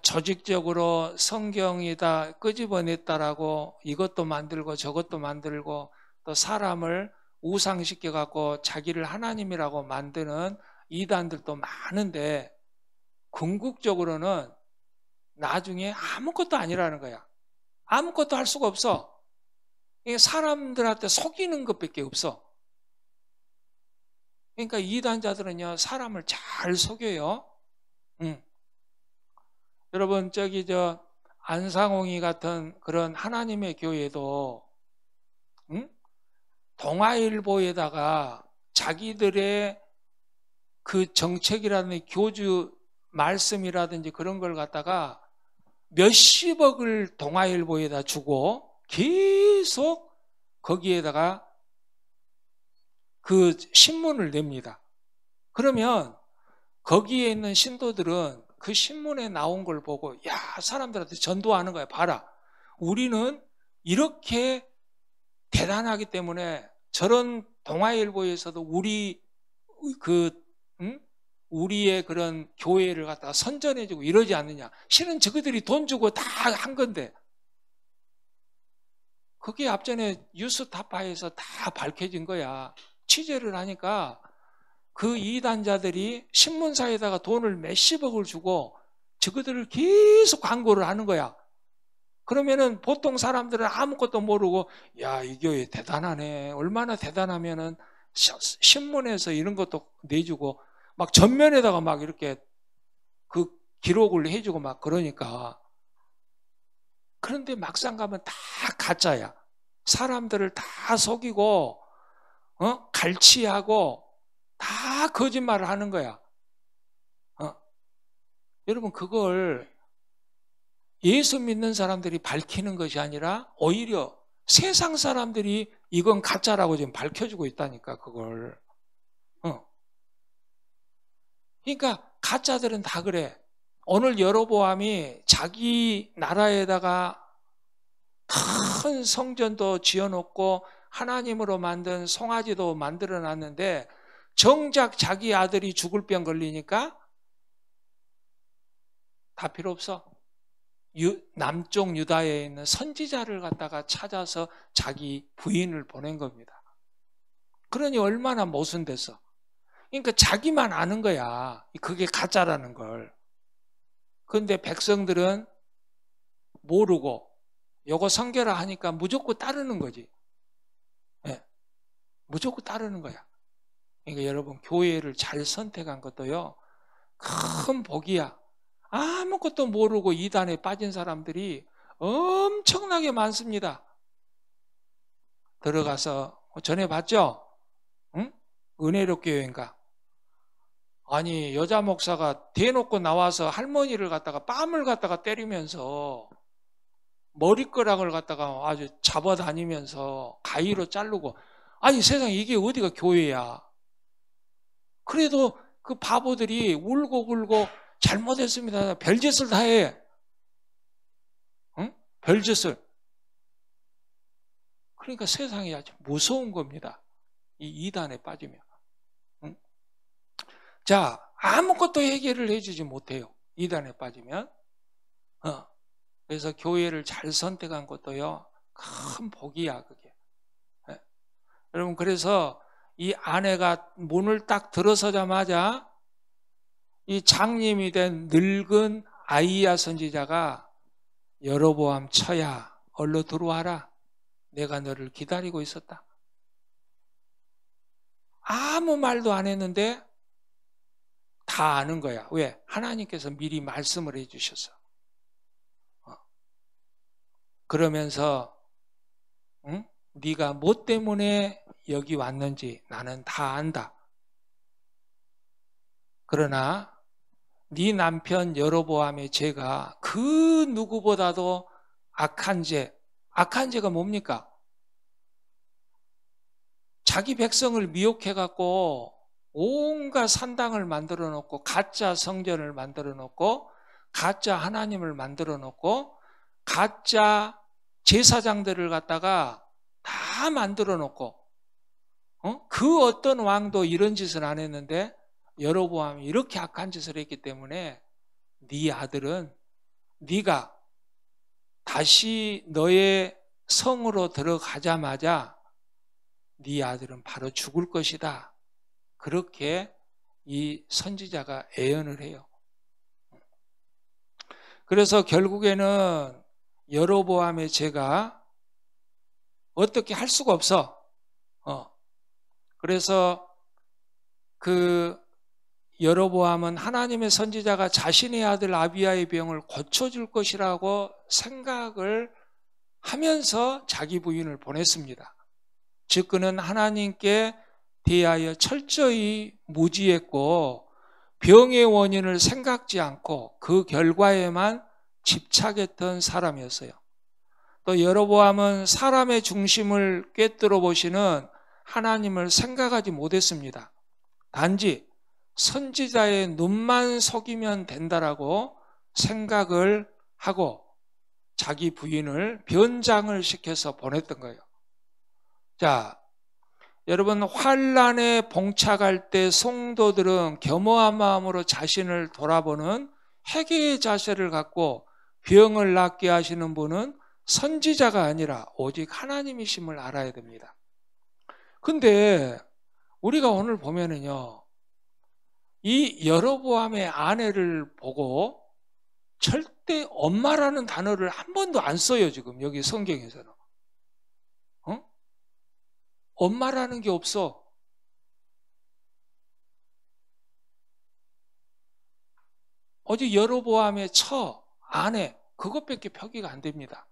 Speaker 1: 조직적으로 성경이다 끄집어냈다라고 이것도 만들고 저것도 만들고 또 사람을 우상시켜 갖고 자기를 하나님이라고 만드는 이단들도 많은데 궁극적으로는 나중에 아무것도 아니라는 거야. 아무것도 할 수가 없어. 사람들한테 속이는 것밖에 없어. 그러니까 이단자들은요, 사람을 잘 속여요. 여러분, 안상홍이 같은 그런 하나님의 교회도, 동아일보에다가 자기들의 그 정책이라든지 교주 말씀이라든지 그런 걸 갖다가 몇십억을 동아일보에다 주고 계속 거기에다가 그 신문을 냅니다. 그러면 거기에 있는 신도들은 그 신문에 나온 걸 보고 사람들한테 전도하는 거야. 봐라. 우리는 이렇게 대단하기 때문에 저런 동아일보에서도 우리의 그런 교회를 갖다가 선전해주고 이러지 않느냐. 실은 저그들이 돈 주고 다 한 건데 그게 앞전에 뉴스타파에서 다 밝혀진 거야. 취재를 하니까 그 이단자들이 신문사에다가 돈을 몇십억을 주고 저그들을 계속 광고를 하는 거야. 그러면은 보통 사람들은 아무것도 모르고 이 교회 대단하네. 얼마나 대단하면은 신문에서 이런 것도 내주고 막 전면에다가 막 이렇게 그 기록을 해주고 막 그러니까. 그런데 막상 가면 다 가짜야. 사람들을 다 속이고 갈취하고 다 거짓말을 하는 거야. 여러분, 그걸 예수 믿는 사람들이 밝히는 것이 아니라 오히려 세상 사람들이 이건 가짜라고 지금 밝혀주고 있다니까, 그걸. 그러니까 가짜들은 다 그래. 오늘 여로보암이 자기 나라에다가 큰 성전도 지어놓고 하나님으로 만든 송아지도 만들어놨는데 정작 자기 아들이 죽을 병 걸리니까 다 필요 없어. 남쪽 유다에 있는 선지자를 갖다가 찾아서 자기 부인을 보낸 겁니다. 그러니 얼마나 모순됐어. 그러니까 자기만 아는 거야. 그게 가짜라는 걸. 그런데 백성들은 모르고 요거 성결화 하니까 무조건 따르는 거지. 무조건 따르는 거야. 그러니까 여러분, 교회를 잘 선택한 것도요, 큰 복이야. 아무것도 모르고 이단에 빠진 사람들이 엄청나게 많습니다. 들어가서 전해봤죠? 은혜롭교회인가? 아니, 여자 목사가 대놓고 나와서 할머니를 갖다가 뺨을 갖다가 때리면서 머리끄락을 갖다가 아주 잡아다니면서 가위로 자르고, 아니 세상에 이게 어디가 교회야. 그래도 그 바보들이 울고 잘못했습니다. 별짓을 다 해. 별짓을. 그러니까 세상이 아주 무서운 겁니다. 이 이단에 빠지면. 응? 자, 아무것도 해결을 해주지 못해요. 이단에 빠지면. 그래서 교회를 잘 선택한 것도요, 큰 복이야, 그게. 예. 여러분, 그래서 이 아내가 문을 딱 들어서자마자 이 장님이 된 늙은 아이야 선지자가 여로보암 처야, 얼른 들어와라. 내가 너를 기다리고 있었다. 아무 말도 안 했는데 다 아는 거야. 왜? 하나님께서 미리 말씀을 해주셨어. 그러면서 응? 네가 뭐 때문에 여기 왔는지 나는 다 안다. 그러나 네 남편 여로보암의 죄가 그 누구보다도 악한 죄. 악한 죄가 뭡니까? 자기 백성을 미혹해갖고 온갖 산당을 만들어 놓고 가짜 성전을 만들어 놓고 가짜 하나님을 만들어 놓고 가짜 제사장들을 갖다가 다 만들어 놓고 그 어떤 왕도 이런 짓을 안 했는데 여로보암이 이렇게 악한 짓을 했기 때문에 네 아들은 네가 다시 너의 성으로 들어가자마자 네 아들은 바로 죽을 것이다. 그렇게 이 선지자가 예언을 해요. 그래서 결국에는 여로보암의 죄가 어떻게 할 수가 없어. 그래서 그 여로보암은 하나님의 선지자가 자신의 아들 아비야의 병을 고쳐줄 것이라고 생각을 하면서 자기 부인을 보냈습니다. 즉 그는 하나님께 대하여 철저히 무지했고 병의 원인을 생각지 않고 그 결과에만 집착했던 사람이었어요. 또 여로보암은 사람의 중심을 꿰뚫어 보시는 하나님을 생각하지 못했습니다. 단지 선지자의 눈만 속이면 된다라고 생각을 하고 자기 부인을 변장을 시켜서 보냈던 거예요. 자, 여러분 환난에 봉착할 때 성도들은 겸허한 마음으로 자신을 돌아보는 회개의 자세를 갖고 병을 낫게 하시는 분은 선지자가 아니라 오직 하나님이심을 알아야 됩니다. 근데 우리가 오늘 보면은요, 이 여로보암의 아내를 보고 절대 엄마라는 단어를 한 번도 안 써요, 지금 여기 성경에서는. 엄마라는 게 없어. 어제 여로보암의 아내, 그것밖에 표기가 안 됩니다.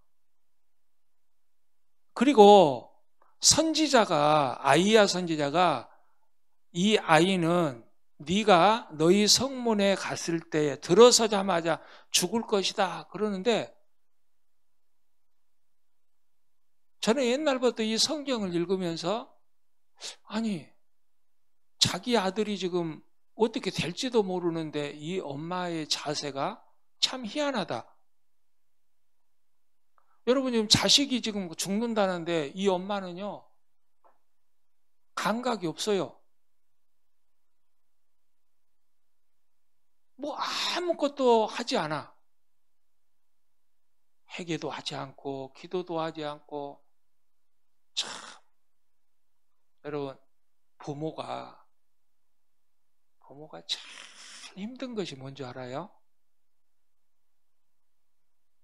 Speaker 1: 그리고 선지자가, 아이야 선지자가 이 아이는 네가 너희 성문에 갔을 때 들어서자마자 죽을 것이다 그러는데, 저는 옛날부터 이 성경을 읽으면서 아니 자기 아들이 지금 어떻게 될지도 모르는데 이 엄마의 자세가 참 희한하다. 여러분 지금 자식이 지금 죽는다는데 이 엄마는요 감각이 없어요. 뭐 아무것도 하지 않아. 회개도 하지 않고 기도도 하지 않고. 참 여러분 부모가 참 힘든 것이 뭔지 알아요?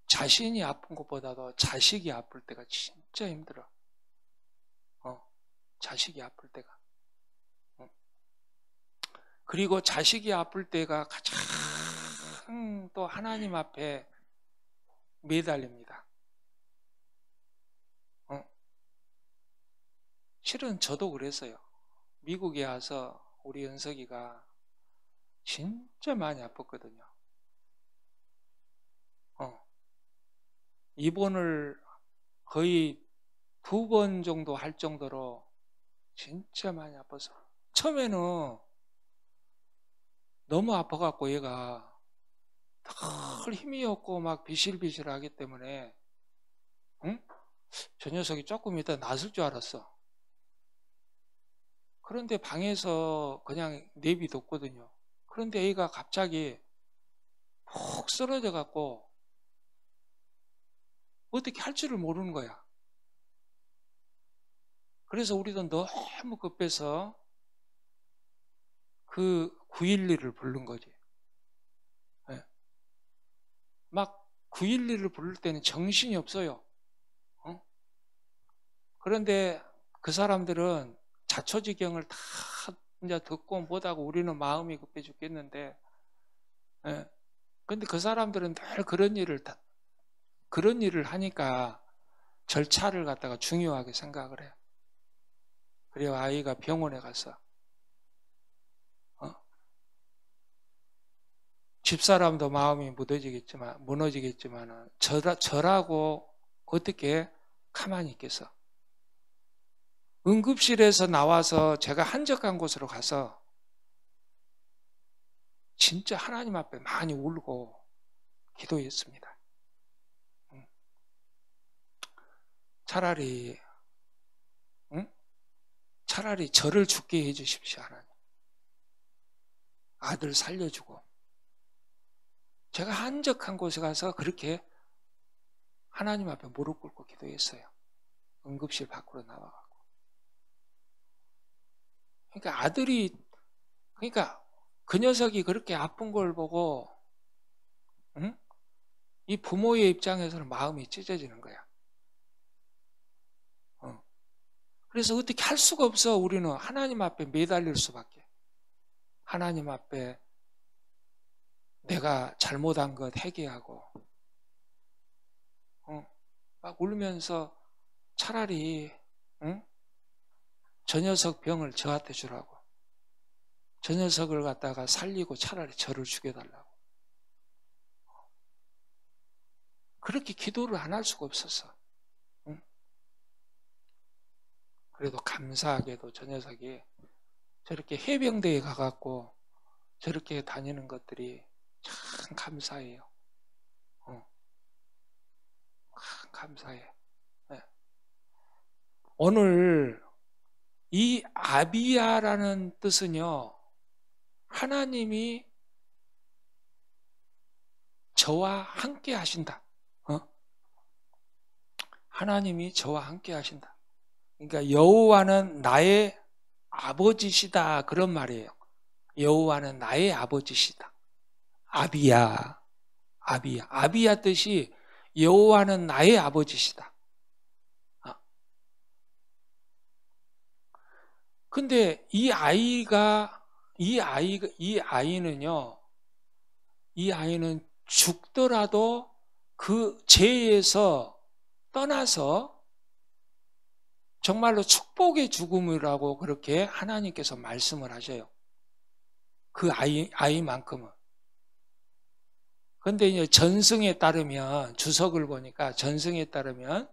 Speaker 1: 자신이 아픈 것보다도 자식이 아플 때가 진짜 힘들어. 자식이 아플 때가. 그리고 자식이 아플 때가 가장 또 하나님 앞에 매달립니다. 실은 저도 그랬어요. 미국에 와서 우리 은석이가 진짜 많이 아팠거든요. 입원을 거의 2번 정도 할 정도로 진짜 많이 아파서 처음에는 너무 아파갖고 얘가 덜 힘이 없고 막 비실비실 하기 때문에 저 녀석이 조금 이따 낫을 줄 알았어. 그런데 방에서 그냥 내비뒀거든요. 그런데 애가 갑자기 푹 쓰러져 갖고 어떻게 할 줄을 모르는 거야. 그래서 우리도 너무 급해서 그 911을 부른 거지. 네. 막 911을 부를 때는 정신이 없어요. 그런데 그 사람들은 자초지경을 다 이제 듣고 못하고 우리는 마음이 급해 죽겠는데, 예. 근데 그 사람들은 늘 그런 일을 하니까 절차를 갖다가 중요하게 생각을 해요. 그래야 아이가 병원에 가서, 집사람도 마음이 무너지겠지만, 저라고 어떻게 가만히 있겠어? 응급실에서 나와서 제가 한적한 곳으로 가서 진짜 하나님 앞에 많이 울고 기도했습니다. 차라리 저를 죽게 해주십시오, 하나님. 아들 살려주고. 제가 한적한 곳에 가서 그렇게 하나님 앞에 무릎 꿇고 기도했어요. 응급실 밖으로 나와가고. 그러니까 그 녀석이 그렇게 아픈 걸 보고, 이 부모의 입장에서는 마음이 찢어지는 거야. 그래서 어떻게 할 수가 없어. 우리는 하나님 앞에 매달릴 수밖에. 하나님 앞에 내가 잘못한 것 회개하고, 막 울면서 차라리 저 녀석 병을 저한테 주라고, 저 녀석을 갖다가 살리고 차라리 저를 죽여달라고. 그렇게 기도를 안 할 수가 없었어. 그래도 감사하게도 저 녀석이 저렇게 해병대에 가갖고 저렇게 다니는 것들이 참 감사해요. 감사해. 네. 오늘 이 아비야라는 뜻은요, 하나님이 저와 함께 하신다. 하나님이 저와 함께 하신다. 그러니까 여호와는 나의 아버지시다, 그런 말이에요. 여호와는 나의 아버지시다. 아비야 뜻이 여호와는 나의 아버지시다. 근데 이 아이는 죽더라도 그 죄에서 떠나서 정말로 축복의 죽음이라고 그렇게 하나님께서 말씀을 하셔요. 그 아이만큼은. 근데 이제 전승에 따르면, 주석을 보니까 전승에 따르면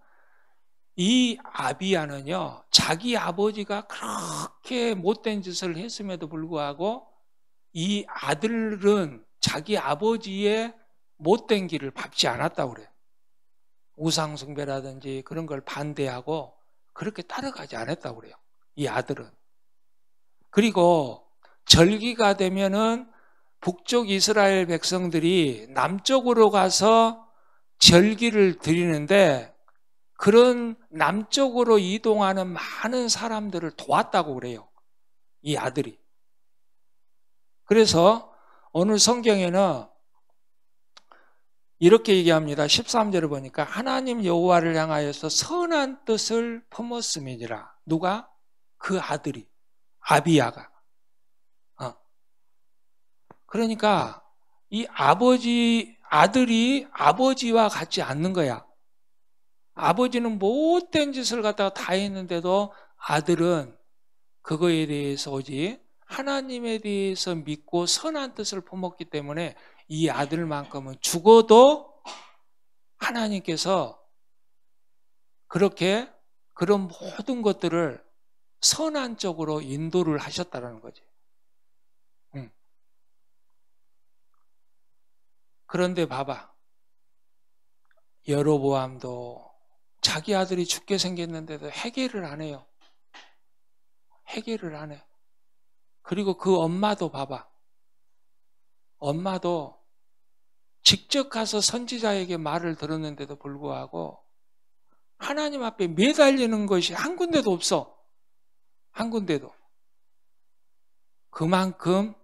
Speaker 1: 이 아비야는요, 자기 아버지가 그렇게 못된 짓을 했음에도 불구하고 이 아들은 자기 아버지의 못된 길을 밟지 않았다고 그래요. 우상숭배라든지 그런 걸 반대하고 그렇게 따라가지 않았다고 그래요. 이 아들은. 그리고 절기가 되면은 북쪽 이스라엘 백성들이 남쪽으로 가서 절기를 드리는데, 그런 남쪽으로 이동하는 많은 사람들을 도왔다고 그래요. 이 아들이. 그래서 오늘 성경에는 이렇게 얘기합니다. 13절을 보니까 하나님 여호와를 향하여서 선한 뜻을 품었음이니라. 누가? 그 아들이, 아비야가. 그러니까 이 아들이 아버지와 같지 않는 거야. 아버지는 못된 짓을 갖다가 다 했는데도 아들은 그거에 대해서 오직 하나님에 대해서 믿고 선한 뜻을 품었기 때문에 이 아들만큼은 죽어도 하나님께서 그렇게 그런 모든 것들을 선한 쪽으로 인도를 하셨다는 거지. 그런데 봐봐. 여로보암도 자기 아들이 죽게 생겼는데도 회개를 안 해요. 해결을 안 해. 그리고 그 엄마도 봐봐. 엄마도 직접 가서 선지자에게 말을 들었는데도 불구하고 하나님 앞에 매달리는 것이 한 군데도 없어. 한 군데도. 그만큼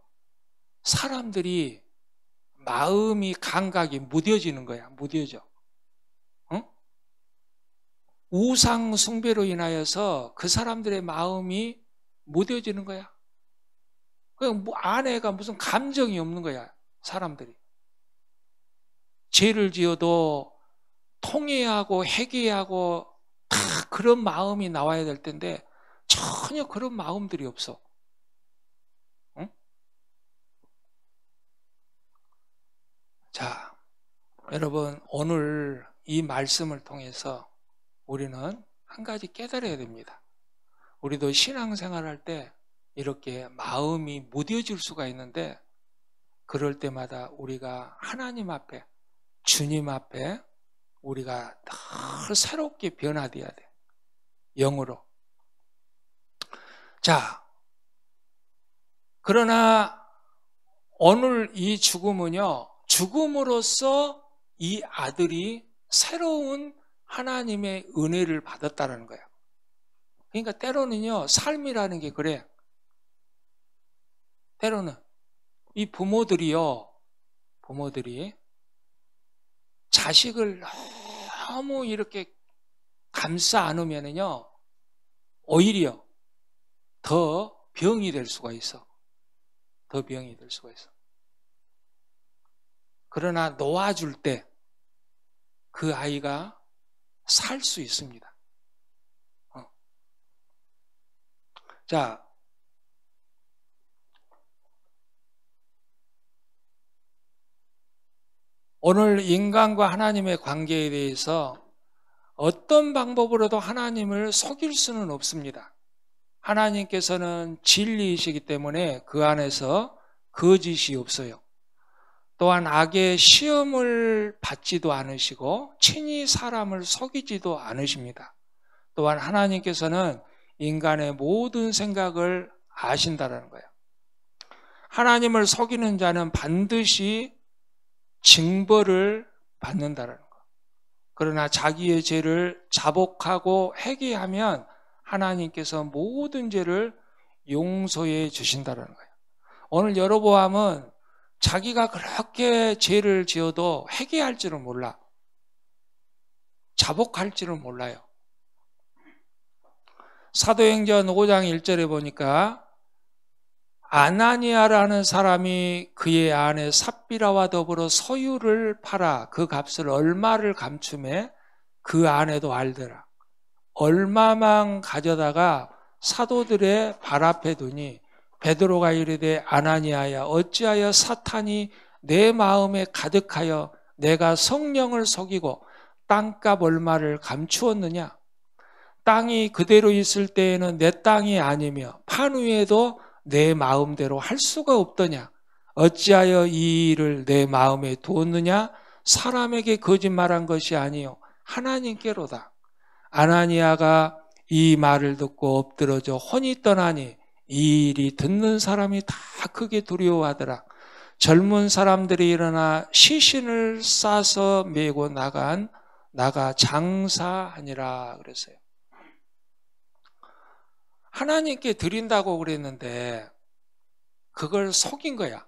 Speaker 1: 사람들이 마음이 감각이 무뎌지는 거야. 무뎌져. 응? 우상 숭배로 인하여서 그 사람들의 마음이 무뎌지는 거야. 그냥 아내가 무슨 감정이 없는 거야. 사람들이. 죄를 지어도 통회하고 회개하고 다 그런 마음이 나와야 될 텐데 전혀 그런 마음들이 없어. 응? 자, 여러분 오늘 이 말씀을 통해서 우리는 한 가지 깨달아야 됩니다. 우리도 신앙생활할 때 이렇게 마음이 무뎌질 수가 있는데 그럴 때마다 우리가 하나님 앞에 주님 앞에 우리가 늘 새롭게 변화돼야 돼. 영으로. 자, 그러나 오늘 이 죽음은요, 죽음으로써 이 아들이 새로운 하나님의 은혜를 받았다는 거예요. 그러니까 때로는요, 삶이라는 게 그래. 때로는 이 부모들이 자식을 너무 이렇게 감싸 안으면은요, 오히려 더 병이 될 수가 있어. 더 병이 될 수가 있어. 그러나 놓아줄 때 그 아이가 살 수 있습니다. 자, 오늘 인간과 하나님의 관계에 대해서 어떤 방법으로도 하나님을 속일 수는 없습니다. 하나님께서는 진리이시기 때문에 그 안에서 거짓이 없어요. 또한 악의 시험을 받지도 않으시고 친히 사람을 속이지도 않으십니다. 또한 하나님께서는 인간의 모든 생각을 아신다는 거예요. 하나님을 속이는 자는 반드시 징벌을 받는다는 거. 그러나 자기의 죄를 자복하고 회개하면 하나님께서 모든 죄를 용서해 주신다는 거예요. 오늘 여로보암은 자기가 그렇게 죄를 지어도 회개할 줄은 몰라. 자복할 줄은 몰라요. 사도행전 5장 1절에 보니까 아나니아라는 사람이 그의 아내 삽비라와 더불어 소유를 팔아 그 값을 얼마를 감춤해 그 아내도 알더라. 얼마만 가져다가 사도들의 발 앞에 두니 베드로가 이르되 아나니아야 어찌하여 사탄이 내 마음에 가득하여 내가 성령을 속이고 땅값 얼마를 감추었느냐. 땅이 그대로 있을 때에는 내 땅이 아니며 판 위에도 내 마음대로 할 수가 없더냐. 어찌하여 이 일을 내 마음에 두었느냐. 사람에게 거짓말한 것이 아니요 하나님께로다. 아나니아가 이 말을 듣고 엎드러져 혼이 떠나니 이 일이 듣는 사람이 다 크게 두려워하더라. 젊은 사람들이 일어나 시신을 싸서 메고 나가 장사하니라 그랬어요. 하나님께 드린다고 그랬는데 그걸 속인 거야.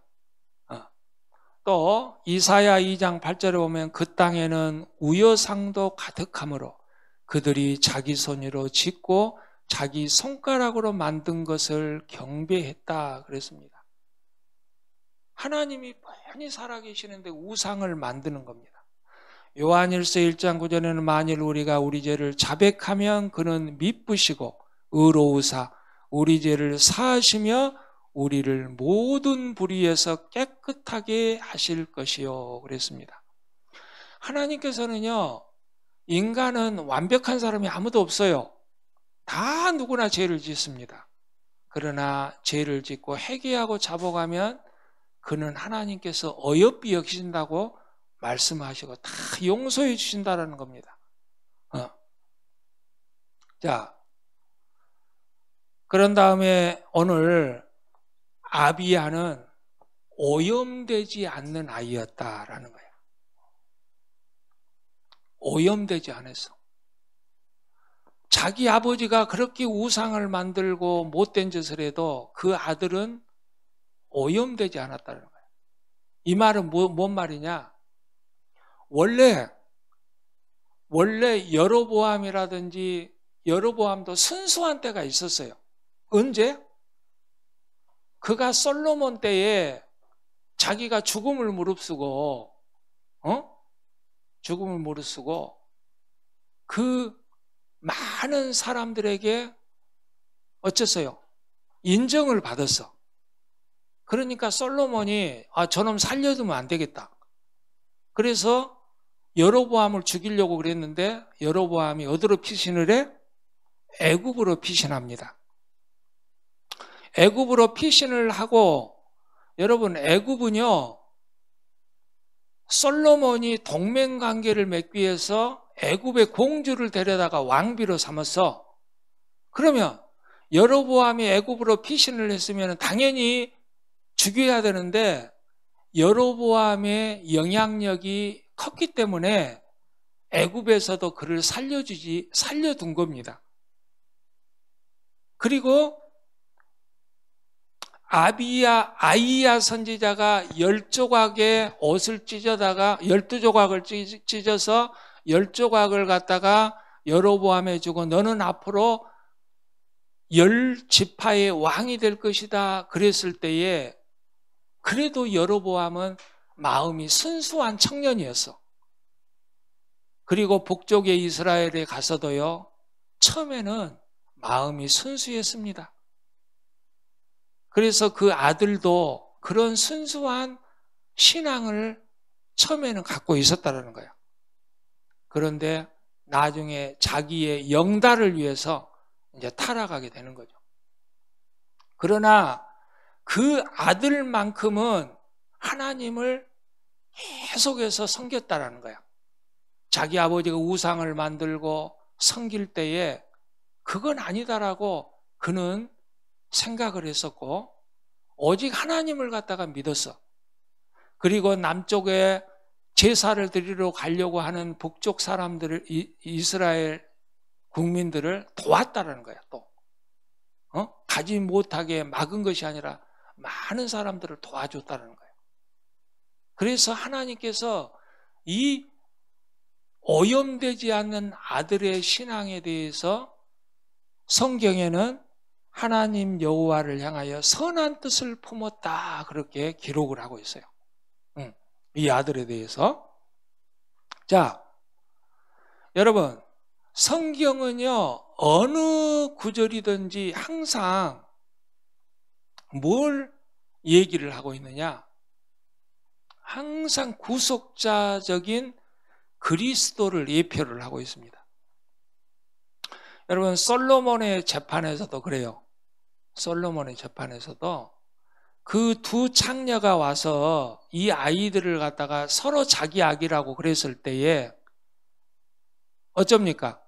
Speaker 1: 또 이사야 2장 8절에 보면 그 땅에는 우여상도 가득하므로 그들이 자기 손으로 짓고 자기 손가락으로 만든 것을 경배했다 그랬습니다. 하나님이 뻔히 살아계시는데 우상을 만드는 겁니다. 요한일서 1장 9절에는 만일 우리가 우리 죄를 자백하면 그는 미쁘시고 의로우사 우리 죄를 사하시며 우리를 모든 불의에서 깨끗하게 하실 것이요 그랬습니다. 하나님께서는요, 인간은 완벽한 사람이 아무도 없어요. 다 누구나 죄를 짓습니다. 그러나 죄를 짓고 회개하고 자복하면 그는 하나님께서 어여삐 여기신다고 말씀하시고 다 용서해 주신다는 겁니다. 자, 그런 다음에 오늘 아비야는 오염되지 않는 아이였다라는 거예요. 오염되지 않았어. 자기 아버지가 그렇게 우상을 만들고 못된 짓을 해도 그 아들은 오염되지 않았다는 거예요. 이 말은 뭔 말이냐? 원래 여로보암이라든지 여로보암도 순수한 때가 있었어요. 언제? 그가 솔로몬 때에 자기가 죽음을 무릅쓰고 그 많은 사람들에게 어쨌어요? 인정을 받았어. 그러니까 솔로몬이 저놈 살려두면 안 되겠다. 그래서 여로보암을 죽이려고 그랬는데 여로보암이 어디로 피신을 해? 애굽으로 피신합니다. 애굽으로 피신을 하고, 여러분 애굽은요 솔로몬이 동맹관계를 맺기 위해서 애굽의 공주를 데려다가 왕비로 삼았어. 그러면 여로보암이 애굽으로 피신을 했으면 당연히 죽여야 되는데 여로보암의 영향력이 컸기 때문에 애굽에서도 그를 살려둔 겁니다. 그리고 아이야 선지자가 10조각의 옷을 찢어다가 12조각을 찢어서 10조각을 갖다가 여로보암에 주고 너는 앞으로 10지파의 왕이 될 것이다 그랬을 때에 그래도 여로보암은 마음이 순수한 청년이었어. 그리고 북쪽의 이스라엘에 가서도요 처음에는 마음이 순수했습니다. 그래서 그 아들도 그런 순수한 신앙을 처음에는 갖고 있었다는 거예요. 그런데 나중에 자기의 영달을 위해서 이제 타락하게 되는 거죠. 그러나 그 아들만큼은 하나님을 계속해서 섬겼다라는 거야. 자기 아버지가 우상을 만들고 섬길 때에 그건 아니다라고 그는 생각을 했었고 오직 하나님을 갖다가 믿었어. 그리고 남쪽에 제사를 드리러 가려고 하는 북쪽 사람들을 이스라엘 국민들을 도왔다라는 거야. 또 가지 못하게 막은 것이 아니라 많은 사람들을 도와줬다는 거예요. 그래서 하나님께서 이 오염되지 않는 아들의 신앙에 대해서 성경에는 하나님 여호와를 향하여 선한 뜻을 품었다 그렇게 기록을 하고 있어요. 이 아들에 대해서. 자, 여러분 성경은요 어느 구절이든지 항상 뭘 얘기를 하고 있느냐? 항상 구속자적인 그리스도를 예표를 하고 있습니다. 여러분 솔로몬의 재판에서도 그래요. 솔로몬의 재판에서도 그 두 창녀가 와서 이 아이들을 갖다가 서로 자기 아기라고 그랬을 때에 어쩝니까?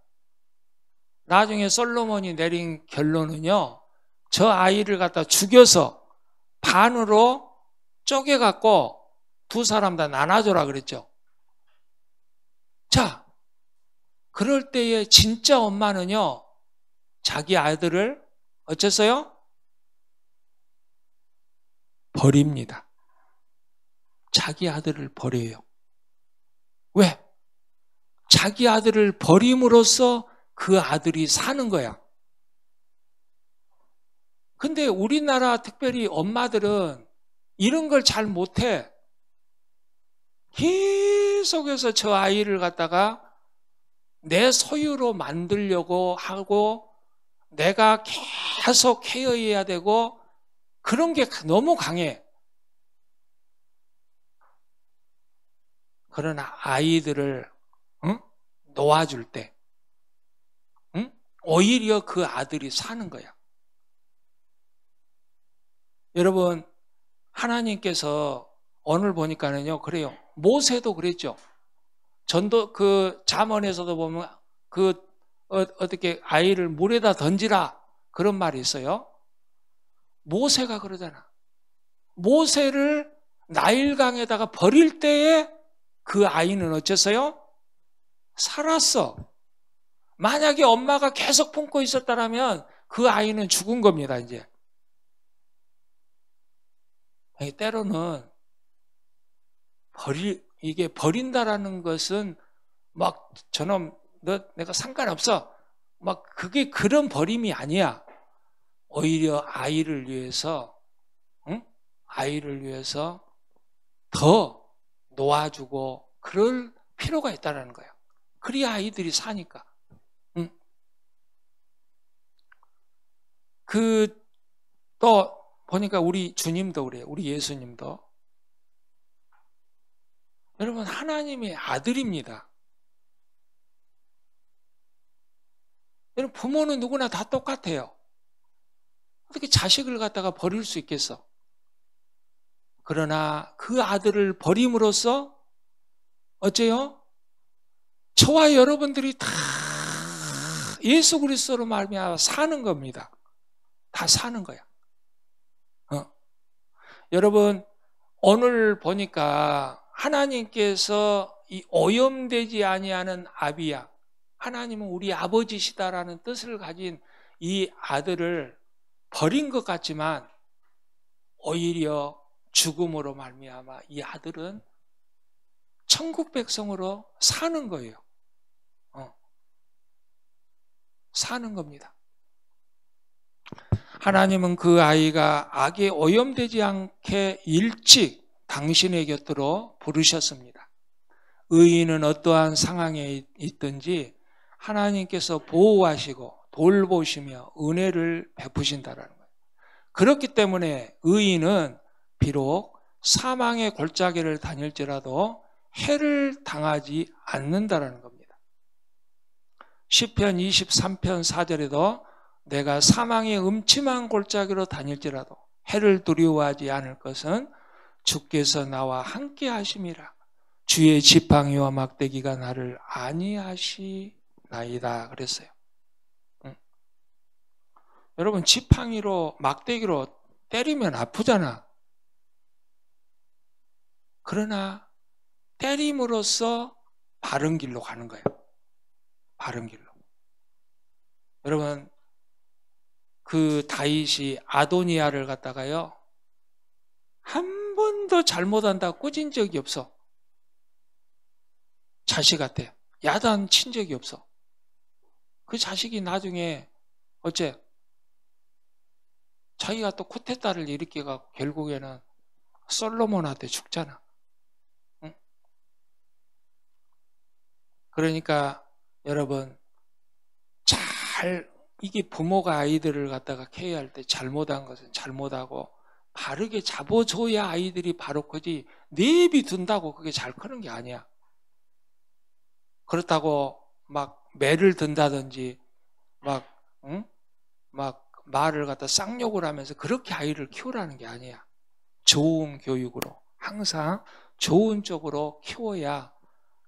Speaker 1: 나중에 솔로몬이 내린 결론은요 저 아이를 갖다 죽여서 반으로 쪼개갖고 두 사람 다 나눠줘라 그랬죠. 자, 그럴 때에 진짜 엄마는요 자기 아들을 어쨌어요? 버립니다. 자기 아들을 버려요. 왜? 자기 아들을 버림으로써 그 아들이 사는 거야. 근데 우리나라 특별히 엄마들은 이런 걸 잘 못해. 계속해서 저 아이를 갖다가 내 소유로 만들려고 하고 내가 계속 케어해야 되고 그런 게 너무 강해. 그러나 아이들을 놓아줄 때 오히려 그 아들이 사는 거야. 여러분 하나님께서 오늘 보니까는요 그래요. 모세도 그랬죠. 전도 그 잠언에서도 보면 그 어떻게 아이를 물에다 던지라 그런 말이 있어요. 모세가 그러잖아. 모세를 나일강에다가 버릴 때에 그 아이는 어째서요? 살았어. 만약에 엄마가 계속 품고 있었다면 그 아이는 죽은 겁니다, 이제. 때로는 이게 버린다라는 것은 막 저놈 내가 상관없어. 막 그게 그런 버림이 아니야. 오히려 아이를 위해서, 응? 아이를 위해서 더 놓아주고 그럴 필요가 있다는 거야. 그래야 아이들이 사니까. 응? 또 보니까 우리 주님도 그래요. 우리 예수님도. 여러분, 하나님의 아들입니다. 여러분, 부모는 누구나 다 똑같아요. 어떻게 자식을 갖다가 버릴 수 있겠어? 그러나 그 아들을 버림으로써 어째요? 저와 여러분들이 다 예수 그리스도로 말미암아 사는 겁니다. 다 사는 거야. 여러분, 오늘 보니까 하나님께서 이 오염되지 아니하는 아비야, 하나님은 우리 아버지시다라는 뜻을 가진 이 아들을 버린 것 같지만 오히려 죽음으로 말미암아 이 아들은 천국 백성으로 사는 거예요. 사는 겁니다. 하나님은 그 아이가 악에 오염되지 않게 일찍 당신의 곁으로 부르셨습니다. 의인은 어떠한 상황에 있든지 하나님께서 보호하시고 돌보시며 은혜를 베푸신다라는 거예요. 그렇기 때문에 의인은 비록 사망의 골짜기를 다닐지라도 해를 당하지 않는다라는 겁니다. 시편 23편 4절에도 내가 사망의 음침한 골짜기로 다닐지라도 해를 두려워하지 않을 것은 주께서 나와 함께 하심이라. 주의 지팡이와 막대기가 나를 안위하시나이다 그랬어요. 여러분, 지팡이로 막대기로 때리면 아프잖아. 그러나 때림으로써 바른 길로 가는 거예요. 바른 길로. 여러분, 그 다윗이 아도니아를 갖다가요, 한 번도 잘못한다고 꾸진 적이 없어. 자식한테 야단 친 적이 없어. 그 자식이 나중에 어째 자기가 또 쿠데타를 일으켜갖고 결국에는 솔로몬한테 죽잖아. 응? 그러니까 여러분, 이게 부모가 아이들을 갖다가 케어할 때 잘못한 것은 잘못하고 바르게 잡아줘야 아이들이 바로 크지, 내비둔다고 그게 잘 크는 게 아니야. 그렇다고 막 매를 든다든지 막 말을 갖다 쌍욕을 하면서 그렇게 아이를 키우라는 게 아니야. 좋은 교육으로 항상 좋은 쪽으로 키워야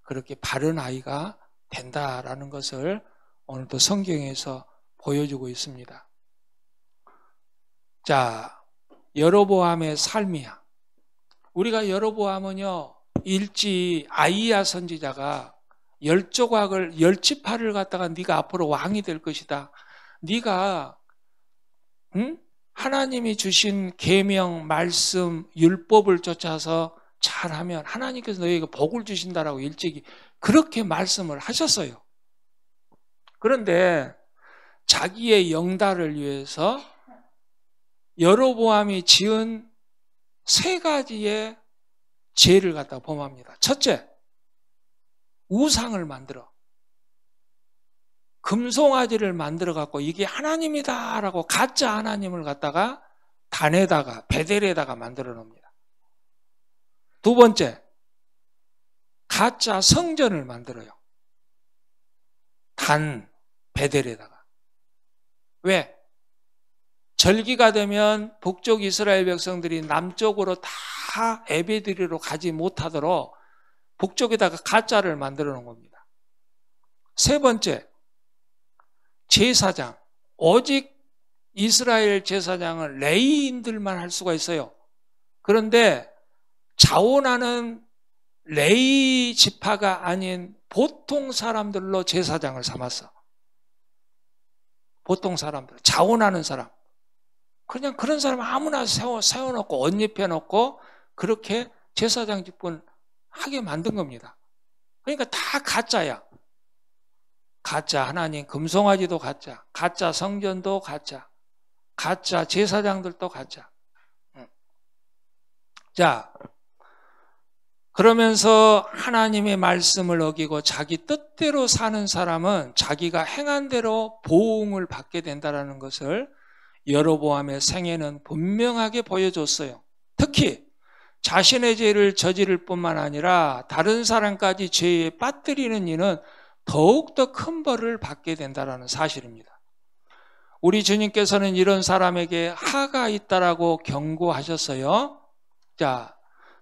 Speaker 1: 그렇게 바른 아이가 된다라는 것을 오늘도 성경에서 보여주고 있습니다. 자, 여로보암의 삶이야. 우리가 여로보암은요, 일찍 아이야 선지자가 10조각을 10지파를 갖다가 네가 앞으로 왕이 될 것이다. 네가 하나님이 주신 계명, 말씀, 율법을 쫓아서 잘하면 하나님께서 너에게 복을 주신다라고 일찍이 그렇게 말씀을 하셨어요. 그런데 자기의 영달을 위해서 여로보암이 지은 3가지의 죄를 갖다 범합니다. 첫째, 우상을 만들어. 금송아지를 만들어 갖고 이게 하나님이다라고 가짜 하나님을 갖다가 단에다가 베델에다가 만들어 놓습니다. 두 번째, 가짜 성전을 만들어요. 단 베델에다가. 왜? 절기가 되면 북쪽 이스라엘 백성들이 남쪽으로 다 에베드리로 가지 못하도록 북쪽에다가 가짜를 만들어 놓은 겁니다. 세 번째, 제사장, 오직 이스라엘 제사장은 레위인들만 할 수가 있어요. 그런데 자원하는 레위 지파가 아닌 보통 사람들로 제사장을 삼았어. 보통 사람들, 자원하는 사람. 그냥 그런 사람 아무나 세워놓고 옷 입혀놓고 그렇게 제사장 직분 하게 만든 겁니다. 그러니까 다 가짜야. 가짜 하나님, 금송아지도 가짜, 가짜 성전도 가짜, 가짜 제사장들도 가짜. 자, 그러면서 하나님의 말씀을 어기고 자기 뜻대로 사는 사람은 자기가 행한 대로 보응을 받게 된다는 것을 여로보암의 생애는 분명하게 보여줬어요. 특히 자신의 죄를 저지를 뿐만 아니라 다른 사람까지 죄에 빠뜨리는 이는 더욱더 큰 벌을 받게 된다는 사실입니다. 우리 주님께서는 이런 사람에게 하가 있다라고 경고하셨어요. 자,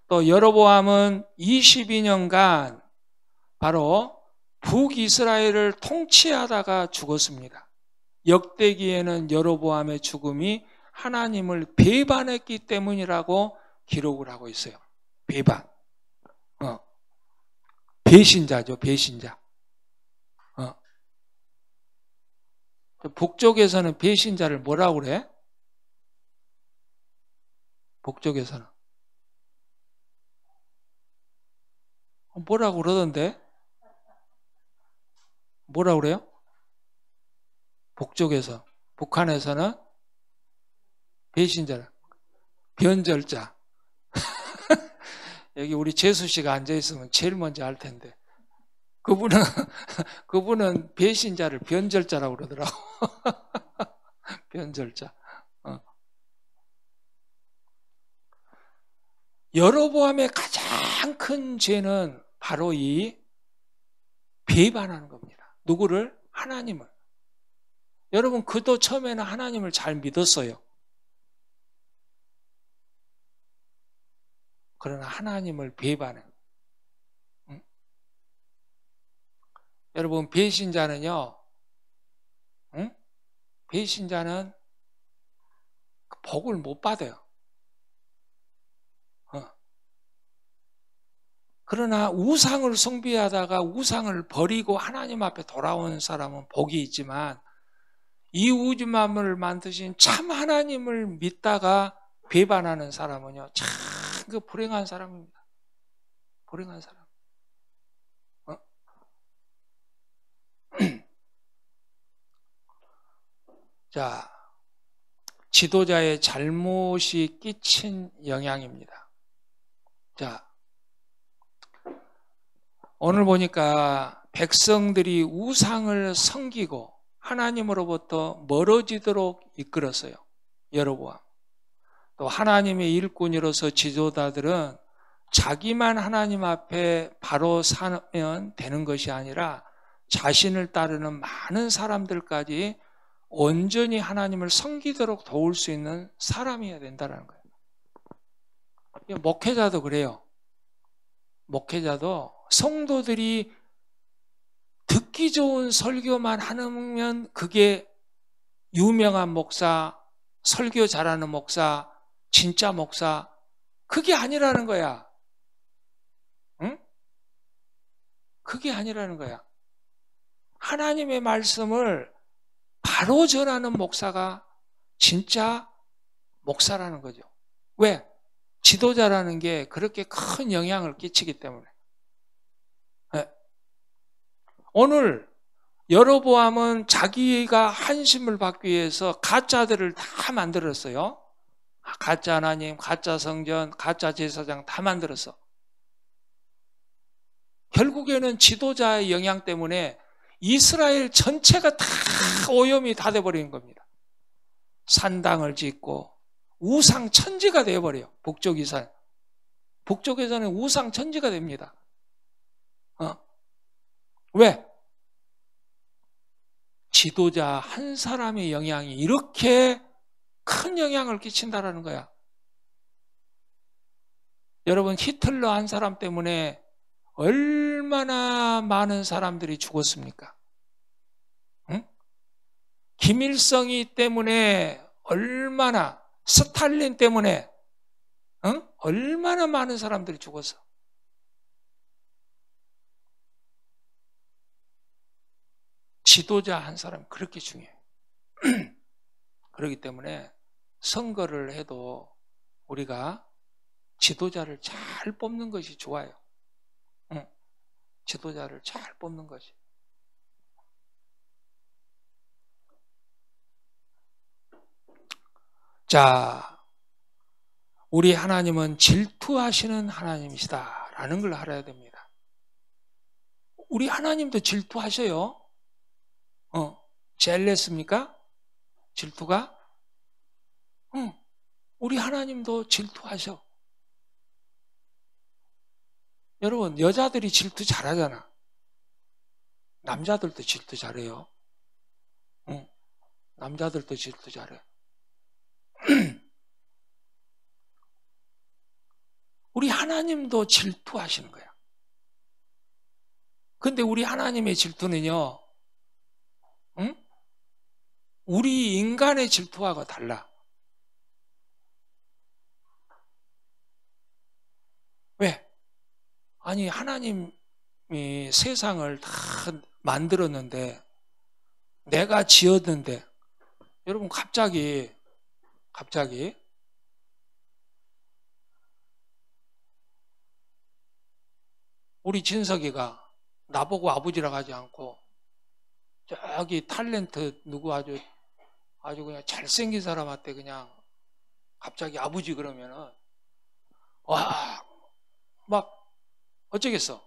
Speaker 1: 또 여로보암은 22년간 바로 북이스라엘을 통치하다가 죽었습니다. 역대기에는 여로보암의 죽음이 하나님을 배반했기 때문이라고 기록을 하고 있어요. 배반. 배신자죠, 배신자. 북쪽에서는 배신자를 뭐라고 그래? 북쪽에서는. 뭐라고 그러던데? 뭐라고 그래요? 북쪽에서. 북한에서는 배신자를. 변절자. 여기 우리 재수 씨가 앉아있으면 제일 먼저 알 텐데. 그분은 배신자를 변절자라고 그러더라고. 변절자. 여로보암의 가장 큰 죄는 바로 이 배반하는 겁니다. 누구를? 하나님을. 여러분, 그도 처음에는 하나님을 잘 믿었어요. 그러나 하나님을 배반해. 여러분, 배신자는요, 배신자는 복을 못 받아요. 그러나 우상을 숭배하다가 우상을 버리고 하나님 앞에 돌아오는 사람은 복이 있지만 이 우주 만물을 만드신 참 하나님을 믿다가 배반하는 사람은요, 참 그 불행한 사람입니다. 불행한 사람. 자, 지도자의 잘못이 끼친 영향입니다. 자, 오늘 보니까 백성들이 우상을 섬기고 하나님으로부터 멀어지도록 이끌었어요. 여로보암. 또 하나님의 일꾼으로서 지도자들은 자기만 하나님 앞에 바로 사면 되는 것이 아니라 자신을 따르는 많은 사람들까지 온전히 하나님을 섬기도록 도울 수 있는 사람이어야 된다는 거예요. 목회자도 그래요. 목회자도 성도들이 듣기 좋은 설교만 하면 그게 유명한 목사, 설교 잘하는 목사, 진짜 목사, 그게 아니라는 거야. 응? 그게 아니라는 거야. 하나님의 말씀을 바로 전하는 목사가 진짜 목사라는 거죠. 왜? 지도자라는 게 그렇게 큰 영향을 끼치기 때문에. 네. 오늘 여로보암은 자기가 한심을 받기 위해서 가짜들을 다 만들었어요. 가짜 하나님, 가짜 성전, 가짜 제사장 다 만들었어. 결국에는 지도자의 영향 때문에 이스라엘 전체가 다 오염이 다 돼버린 겁니다. 산당을 짓고 우상 천지가 되어버려요. 북쪽 이스라엘. 북쪽에서는 우상 천지가 됩니다. 왜? 지도자 한 사람의 영향이 이렇게 큰 영향을 끼친다라는 거야. 여러분, 히틀러 한 사람 때문에 얼마나 많은 사람들이 죽었습니까? 응? 김일성이 때문에 얼마나 스탈린 때문에 얼마나 많은 사람들이 죽었어. 지도자 한 사람 그렇게 중요해요. 그렇기 때문에 선거를 해도 우리가 지도자를 잘 뽑는 것이 좋아요. 지도자를 잘 뽑는 것이. 자, 우리 하나님은 질투하시는 하나님이시다라는 걸 알아야 됩니다. 우리 하나님도 질투하셔요. 젤레스입니까? 질투가? 우리 하나님도 질투하셔. 여러분, 여자들이 질투 잘하잖아. 남자들도 질투 잘해요. 남자들도 질투 잘해. 우리 하나님도 질투하시는 거야. 근데 우리 하나님의 질투는요, 우리 인간의 질투하고 달라. 왜? 아니, 하나님이 세상을 다 만들었는데, 내가 지었는데, 여러분, 갑자기, 우리 진석이가 나보고 아버지라고 하지 않고, 저기 탤런트 누구 아주 그냥 잘생긴 사람한테 그냥 갑자기 아버지 그러면은, 와, 막, 어쩌겠어.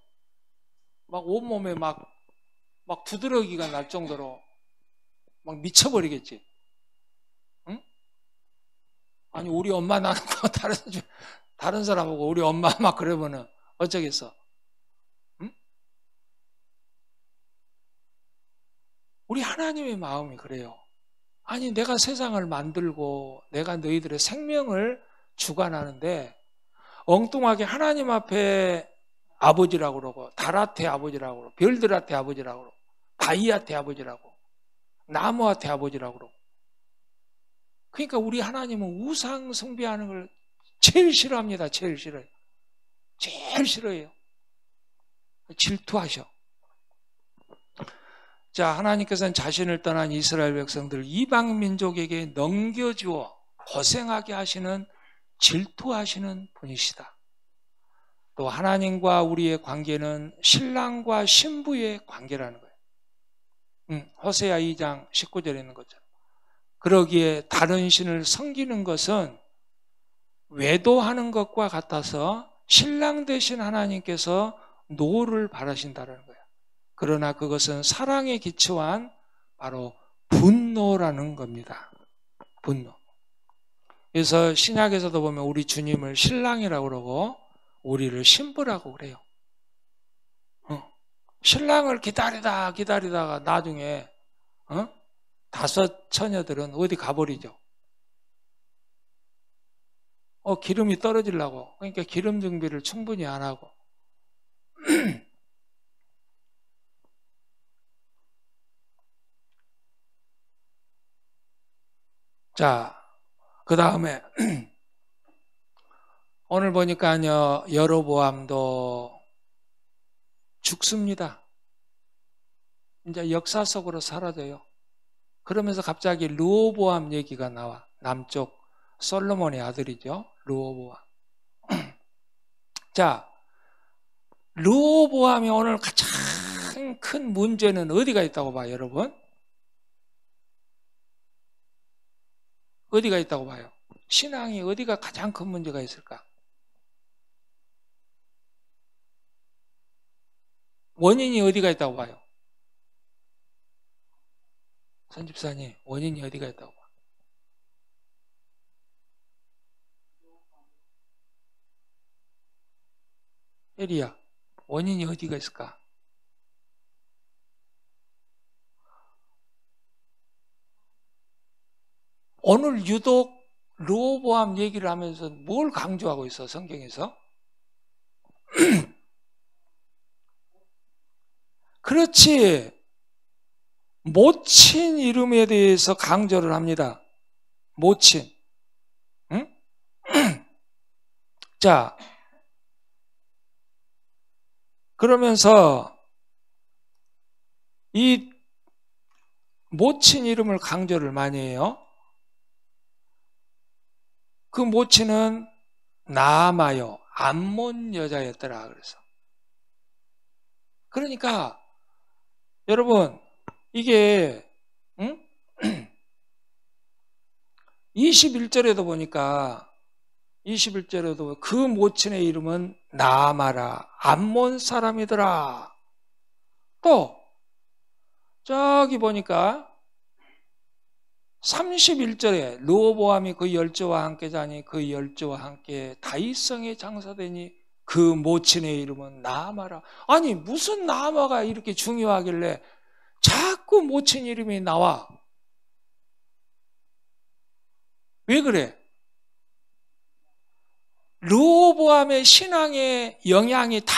Speaker 1: 막 온몸에 막 두드러기가 날 정도로 막 미쳐버리겠지. 응? 아니, 우리 엄마 나는 거 다른 사람하고 우리 엄마 막 그러면은 어쩌겠어. 응? 우리 하나님의 마음이 그래요. 아니, 내가 세상을 만들고 내가 너희들의 생명을 주관하는데 엉뚱하게 하나님 앞에 아버지라고 그러고 달한테 아버지라고 그러고 별들한테 아버지라고 그러고 바위한테 아버지라고 나무한테 아버지라고 그러고. 그러니까 우리 하나님은 우상 숭배하는 걸 제일 싫어합니다. 제일 싫어요. 제일 싫어해요. 질투하셔. 자, 하나님께서는 자신을 떠난 이스라엘 백성들 이방 민족에게 넘겨주어 고생하게 하시는 질투하시는 분이시다. 또 하나님과 우리의 관계는 신랑과 신부의 관계라는 거예요. 호세아 2장 19절에 있는 것처럼. 그러기에 다른 신을 섬기는 것은 외도하는 것과 같아서 신랑 되신 하나님께서 노를 바라신다는 거예요. 그러나 그것은 사랑에 기초한 바로 분노라는 겁니다. 분노. 그래서 신약에서도 보면 우리 주님을 신랑이라고 그러고 우리를 신부라고 그래요. 신랑을 기다리다가 나중에 다섯 처녀들은 어디 가버리죠. 기름이 떨어지려고. 그러니까 기름 준비를 충분히 안 하고. 자, 그 다음에 오늘 보니까요, 여로보암도 죽습니다. 이제 역사 속으로 사라져요. 그러면서 갑자기 르호보암 얘기가 나와. 남쪽 솔로몬의 아들이죠. 르호보암. 자, 르호보암이 오늘 가장 큰 문제는 어디가 있다고 봐요, 여러분? 어디가 있다고 봐요? 신앙이 어디가 가장 큰 문제가 있을까? 원인이 어디가 있다고 봐요? 선집사님, 원인이 어디가 있다고 봐요? 에리야, 원인이 어디가 있을까? 오늘 유독 르호보암 얘기를 하면서 뭘 강조하고 있어, 성경에서? 그렇지. 모친 이름에 대해서 강조를 합니다. 모친. 응? 자, 그러면서 이 모친 이름을 강조를 많이 해요. 그 모친은 나아마요, 암몬 여자였더라. 그래서. 그러니까 여러분 이게 21절에도 보니까 21절에도 그 모친의 이름은 나아마라, 암몬 사람이더라. 또 저기 보니까 31절에 르호보암이 그 열조와 함께 자니 그 열조와 함께 다윗성에 장사되니 그 모친의 이름은 나아마라. 아니 무슨 나아마가 이렇게 중요하길래 자꾸 모친 이름이 나와? 왜 그래? 르호보암의 신앙의 영향이 다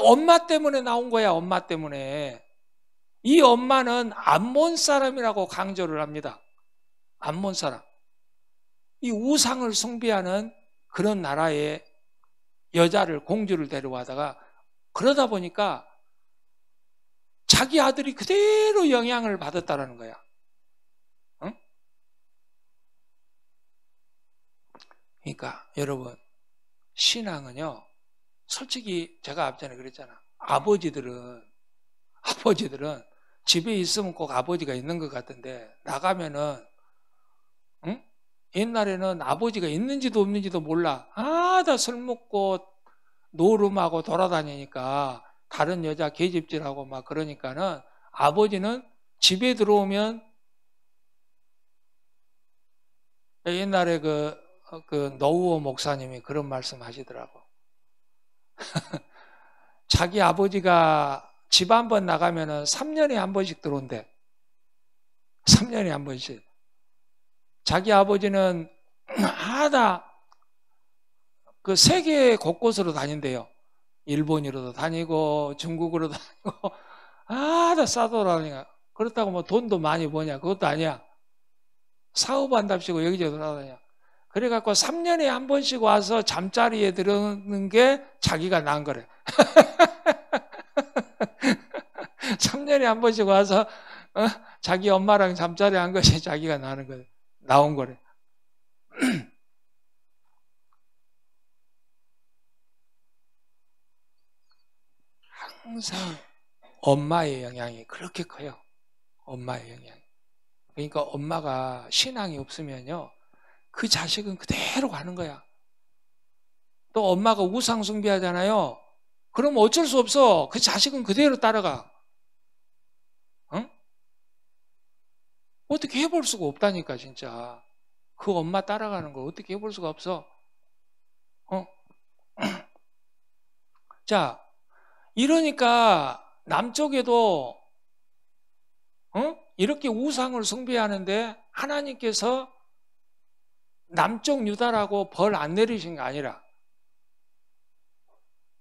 Speaker 1: 엄마 때문에 나온 거야. 엄마 때문에. 이 엄마는 암몬 사람이라고 강조를 합니다. 암몬 사람. 이 우상을 숭배하는 그런 나라의 여자를, 공주를 데려와다가 그러다 보니까 자기 아들이 그대로 영향을 받았다라는 거야. 응? 그러니까 여러분, 신앙은요, 솔직히 제가 앞전에 그랬잖아. 아버지들은 집에 있으면 꼭 아버지가 있는 것 같은데 나가면은 응? 옛날에는 아버지가 있는지도 없는지도 몰라. 다 술 먹고 노름하고 돌아다니니까 다른 여자 계집질하고 막 그러니까는 아버지는 집에 들어오면 옛날에 그 노우어 목사님이 그런 말씀 하시더라고. 자기 아버지가 집 한 번 나가면은 3년에 한 번씩 들어온대. 3년에 한 번씩. 자기 아버지는 하다 그 세계 곳곳으로 다닌대요. 일본으로도 다니고 중국으로도 다니고 다 싸돌아다니까. 그렇다고 뭐 돈도 많이 버냐? 그것도 아니야. 사업한답시고 여기저기 돌아다녀. 그래갖고 3년에 한 번씩 와서 잠자리에 들어오는 게 자기가 난 거래. 3년에 한 번씩 와서 자기 엄마랑 잠자리 한 것이 자기가 나온 거래. 항상 엄마의 영향이 그렇게 커요. 엄마의 영향이. 그러니까 엄마가 신앙이 없으면요, 그 자식은 그대로 가는 거야. 또 엄마가 우상 숭배하잖아요. 그럼 어쩔 수 없어. 그 자식은 그대로 따라가. 응? 어떻게 해볼 수가 없다니까, 진짜. 그 엄마 따라가는 걸 어떻게 해볼 수가 없어. 자, 이러니까 남쪽에도 이렇게 우상을 숭배하는데 하나님께서 남쪽 유다라고 벌 안 내리신 게 아니라,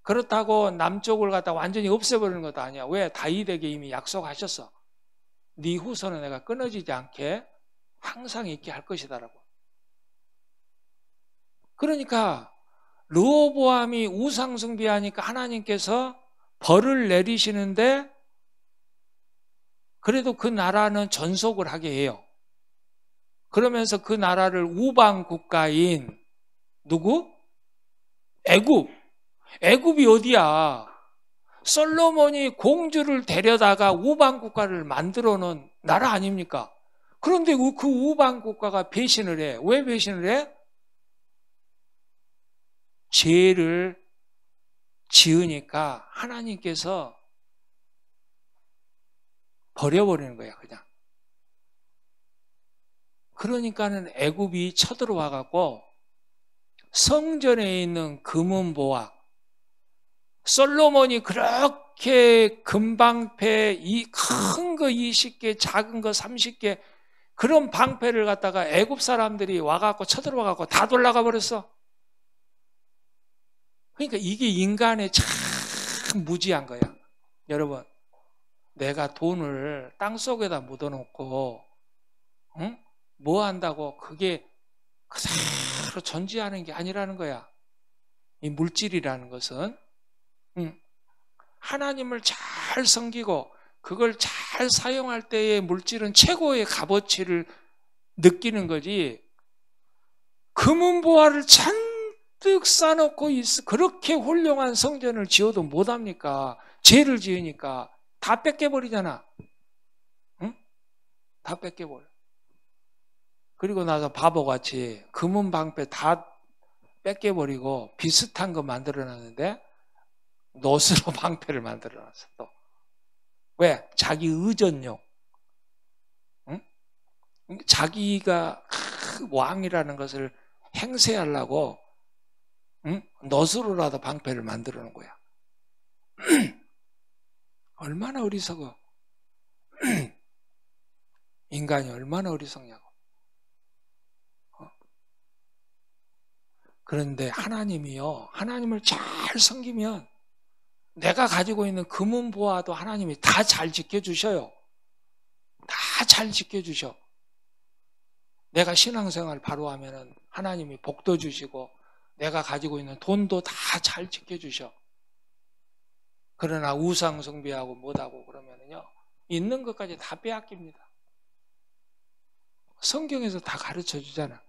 Speaker 1: 그렇다고 남쪽을 갖다 완전히 없애버리는 것도 아니야. 왜? 다윗에게 이미 약속하셨어. 네 후손은 내가 끊어지지 않게 항상 있게 할 것이다라고. 그러니까 르호보암이 우상 숭배하니까 하나님께서 벌을 내리시는데 그래도 그 나라는 전속을 하게 해요. 그러면서 그 나라를 우방 국가인 누구? 애굽. 애굽이 어디야? 솔로몬이 공주를 데려다가 우방 국가를 만들어 놓은 나라 아닙니까? 그런데 그 우방 국가가 배신을 해. 왜 배신을 해? 죄를 지으니까 하나님께서 버려버리는 거야, 그냥. 그러니까는 애굽이 쳐들어와 갖고 성전에 있는 금은보화, 솔로몬이 그렇게 금방패 큰 거 20개, 작은 거 30개 그런 방패를 갖다가 애굽 사람들이 와갖고 쳐들어와 갖고 다 돌아가 버렸어. 그러니까 이게 인간의 참 무지한 거야. 여러분, 내가 돈을 땅속에다 묻어놓고 뭐 한다고 그게 그대로 존재하는 게 아니라는 거야. 이 물질이라는 것은 하나님을 잘 섬기고 그걸 잘 사용할 때의 물질은 최고의 값어치를 느끼는 거지. 금은보화를 잔뜩 쌓아놓고 그렇게 훌륭한 성전을 지어도 못합니까? 죄를 지으니까 다 뺏겨버리잖아. 응? 다 뺏겨버려. 그리고 나서 바보같이 금은 방패 다 뺏겨버리고 비슷한 거 만들어놨는데 노스로 방패를 만들어놨어. 또 왜? 자기 의전용. 응? 자기가 왕이라는 것을 행세하려고 노스로라도 방패를 만들어 놓은 거야. 얼마나 어리석어. 인간이 얼마나 어리석냐고. 그런데 하나님이요, 하나님을 잘 섬기면 내가 가지고 있는 금은 보화도 하나님이 다 잘 지켜주셔요. 다 잘 지켜주셔. 내가 신앙생활 바로 하면은 하나님이 복도 주시고 내가 가지고 있는 돈도 다 잘 지켜주셔. 그러나 우상 숭배하고 못하고 그러면은요, 있는 것까지 다 빼앗깁니다. 성경에서 다 가르쳐 주잖아.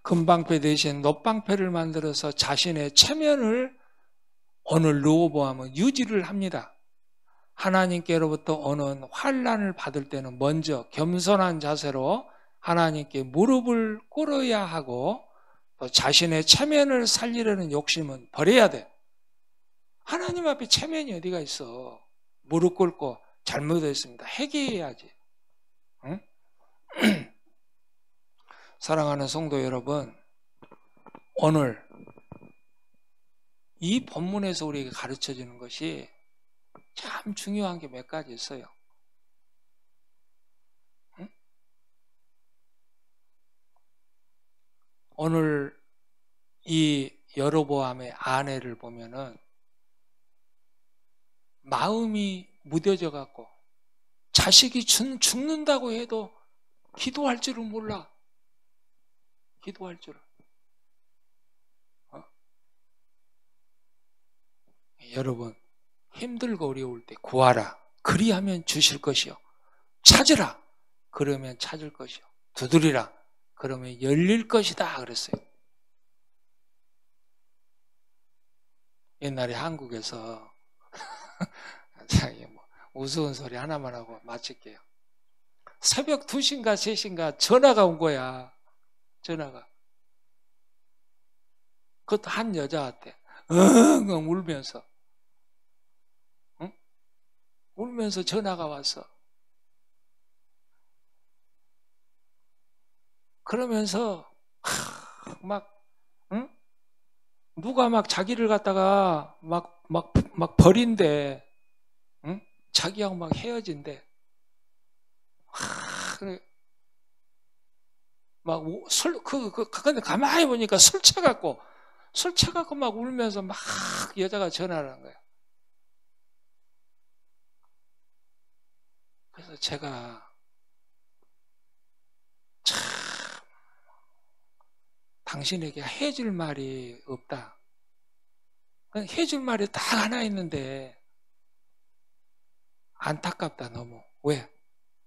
Speaker 1: 금방패 대신 놋방패를 만들어서 자신의 체면을 오늘 르호보암은 유지를 합니다. 하나님께로부터 오는 환난을 받을 때는 먼저 겸손한 자세로 하나님께 무릎을 꿇어야 하고 또 자신의 체면을 살리려는 욕심은 버려야 돼. 하나님 앞에 체면이 어디가 있어. 무릎 꿇고 잘못했습니다. 회개해야지. 응? 사랑하는 성도 여러분, 오늘 이 본문에서 우리에게 가르쳐주는 것이 참 중요한 게 몇 가지 있어요. 응? 오늘 이 여로보암의 아내를 보면은 마음이 무뎌져 갖고 자식이 죽는다고 해도 기도할 줄은 몰라. 기도할 줄은. 여러분, 힘들고 어려울 때 구하라. 그리하면 주실 것이요. 찾으라. 그러면 찾을 것이요. 두드리라. 그러면 열릴 것이다. 그랬어요. 옛날에 한국에서 우스운 소리 하나만 하고 마칠게요. 새벽 2시인가 3시인가 전화가 온 거야. 전화가. 그것도 한 여자한테 엉엉 울면서 울면서 전화가 왔어. 그러면서 막 누가 막 자기를 갖다가 막 버린대. 자기하고 막 헤어진대. 그래. 막 근데 가만히 보니까 술 취해갖고 막 울면서 막 여자가 전화를 한 거야. 그래서 제가 참 당신에게 해줄 말이 없다. 해줄 말이 딱 하나 있는데 안타깝다 너무. 왜?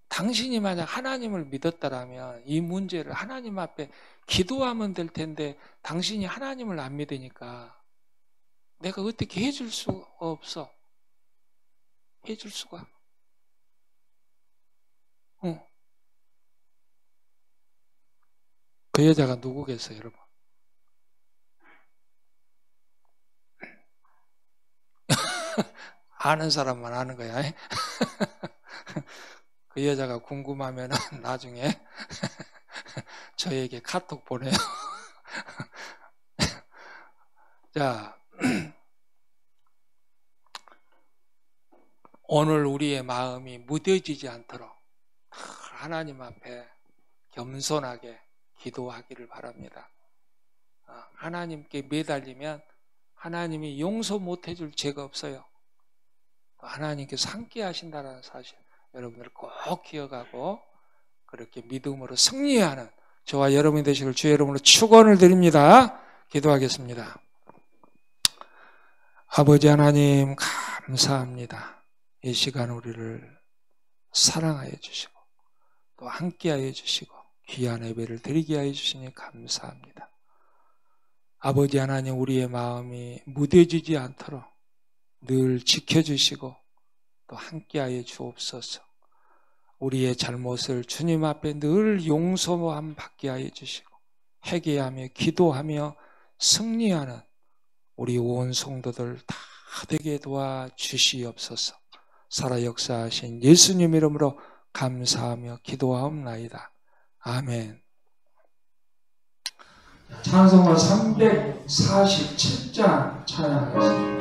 Speaker 1: 당신이 만약 하나님을 믿었다라면 이 문제를 하나님 앞에 기도하면 될 텐데 당신이 하나님을 안 믿으니까 내가 어떻게 해줄 수 없어. 해줄 수가. 그 여자가 누구겠어요, 여러분? 아는 사람만 아는 거야. 그 여자가 궁금하면 나중에 저에게 카톡 보내요. 자, 오늘 우리의 마음이 무뎌지지 않도록 하나님 앞에 겸손하게 기도하기를 바랍니다. 하나님께 매달리면 하나님이 용서 못 해줄 죄가 없어요. 하나님께서 함께 하신다는 사실 여러분들 꼭 기억하고 그렇게 믿음으로 승리하는 저와 여러분이 되시길 주의 이름으로 축원을 드립니다. 기도하겠습니다. 아버지 하나님 감사합니다. 이 시간 우리를 사랑하여 주시고 또 함께하여 주시고 귀한 예배를 드리게 하여 주시니 감사합니다. 아버지 하나님 우리의 마음이 무뎌지지 않도록 늘 지켜주시고 또 함께하여 주옵소서. 우리의 잘못을 주님 앞에 늘 용서함 받게 하여 주시고 회개하며 기도하며 승리하는 우리 온 성도들 다 되게 도와주시옵소서. 살아 역사하신 예수님 이름으로 감사하며 기도하옵나이다. 아멘. 찬송가 347장 찬양하겠습니다.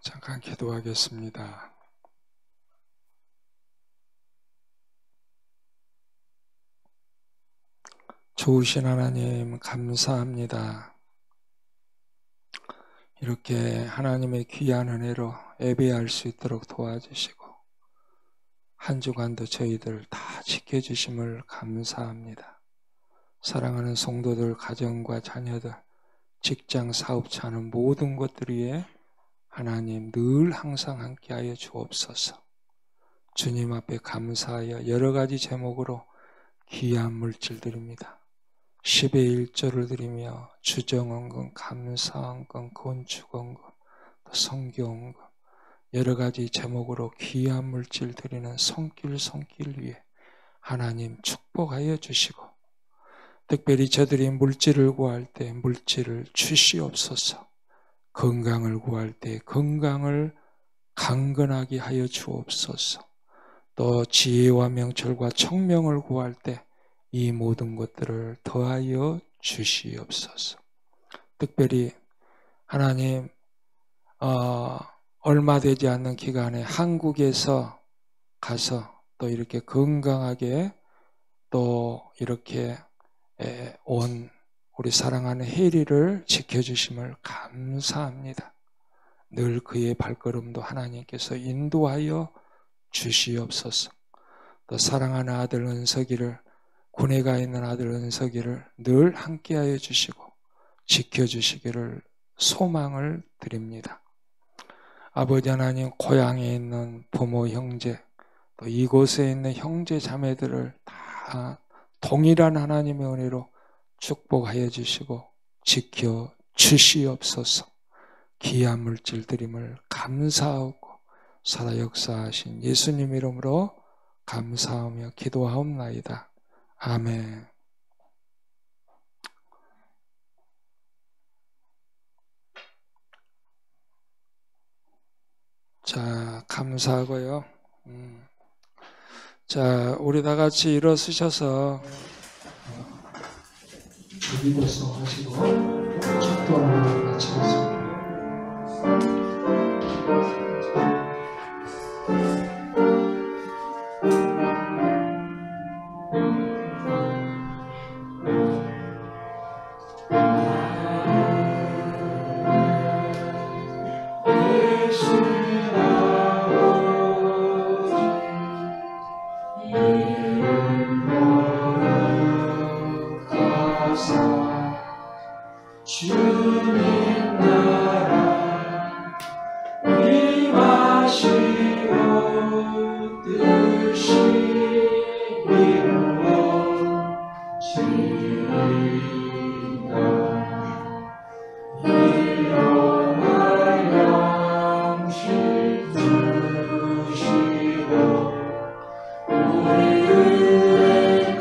Speaker 1: 잠깐 기도하겠습니다. 좋으신 하나님 감사합니다. 이렇게 하나님의 귀한 은혜로 예배할 수 있도록 도와주시고 한 주간도 저희들 다 지켜주심을 감사합니다. 사랑하는 성도들, 가정과 자녀들, 직장, 사업차 하는 모든 것들 위에 하나님 늘 항상 함께하여 주옵소서. 주님 앞에 감사하여 여러 가지 제목으로 귀한 물질 드립니다. 10의 1조를 드리며 주정원금, 감사원금, 건축원금, 성교원금 여러 가지 제목으로 귀한 물질 드리는 손길 위에 하나님 축복하여 주시고 특별히 저들이 물질을 구할 때 물질을 주시옵소서. 건강을 구할 때 건강을 강건하게 하여 주옵소서. 또 지혜와 명철과 청명을 구할 때 이 모든 것들을 더하여 주시옵소서. 특별히 하나님 얼마 되지 않는 기간에 한국에서 가서 또 이렇게 건강하게 또 이렇게 온 우리 사랑하는 혜리를 지켜주심을 감사합니다. 늘 그의 발걸음도 하나님께서 인도하여 주시옵소서. 또 사랑하는 아들 은석이를 군에 가 있는 아들 은석이를 늘 함께하여 주시고 지켜주시기를 소망을 드립니다. 아버지 하나님 고향에 있는 부모 형제 또 이곳에 있는 형제 자매들을 다 동일한 하나님의 은혜로 축복하여 주시고 지켜 주시옵소서. 귀한 물질 드림을 감사하고 살아 역사하신 예수님 이름으로 감사하며 기도하옵나이다. 아멘. 자, 감사하고요. 자, 우리 다 같이 일어서셔서 기도송 하시고 기도를 마치겠습니다.
Speaker 9: 주님 나라 임하시고 뜻이 이루어지리이다. 일용할 양식 주시고 우리의 그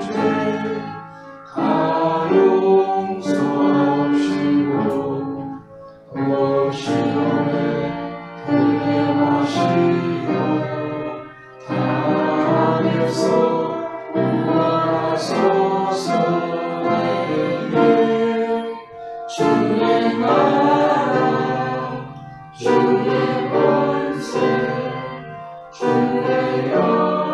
Speaker 9: 죄 용서하시고 또 시험에 들게 하시어 당에서 구하소서. 주의 나라 주의 권세 주의 영광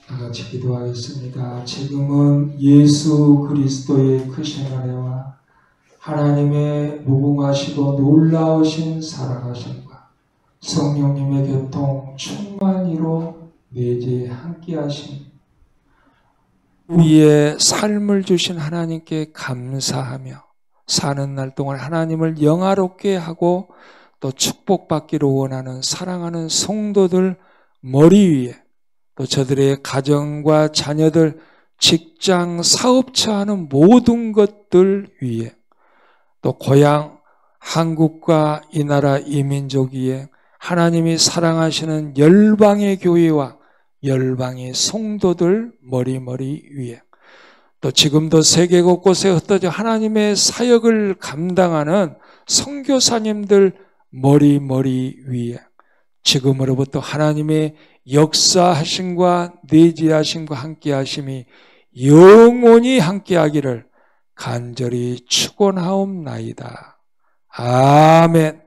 Speaker 1: 다 같이 기도하겠습니다. 지금은 예수 그리스도의 크신 은혜와 하나님의 무궁하시고 놀라우신 사랑하심과 성령님의 교통 충만히로 내재 함께하심, 우리의 삶을 주신 하나님께 감사하며 사는 날 동안 하나님을 영화롭게 하고 또 축복받기를 원하는 사랑하는 성도들 머리 위에, 또 저들의 가정과 자녀들, 직장, 사업처 하는 모든 것들 위에, 또 고향 한국과 이 나라 이 민족 위에 하나님이 사랑하시는 열방의 교회와 열방의 성도들 머리 위에, 또 지금도 세계 곳곳에 흩어져 하나님의 사역을 감당하는 선교사님들 머리 위에 지금으로부터 하나님의 역사하심과 내재하심과 함께하심이 영원히 함께하기를 간절히 축원하옵나이다. 아멘.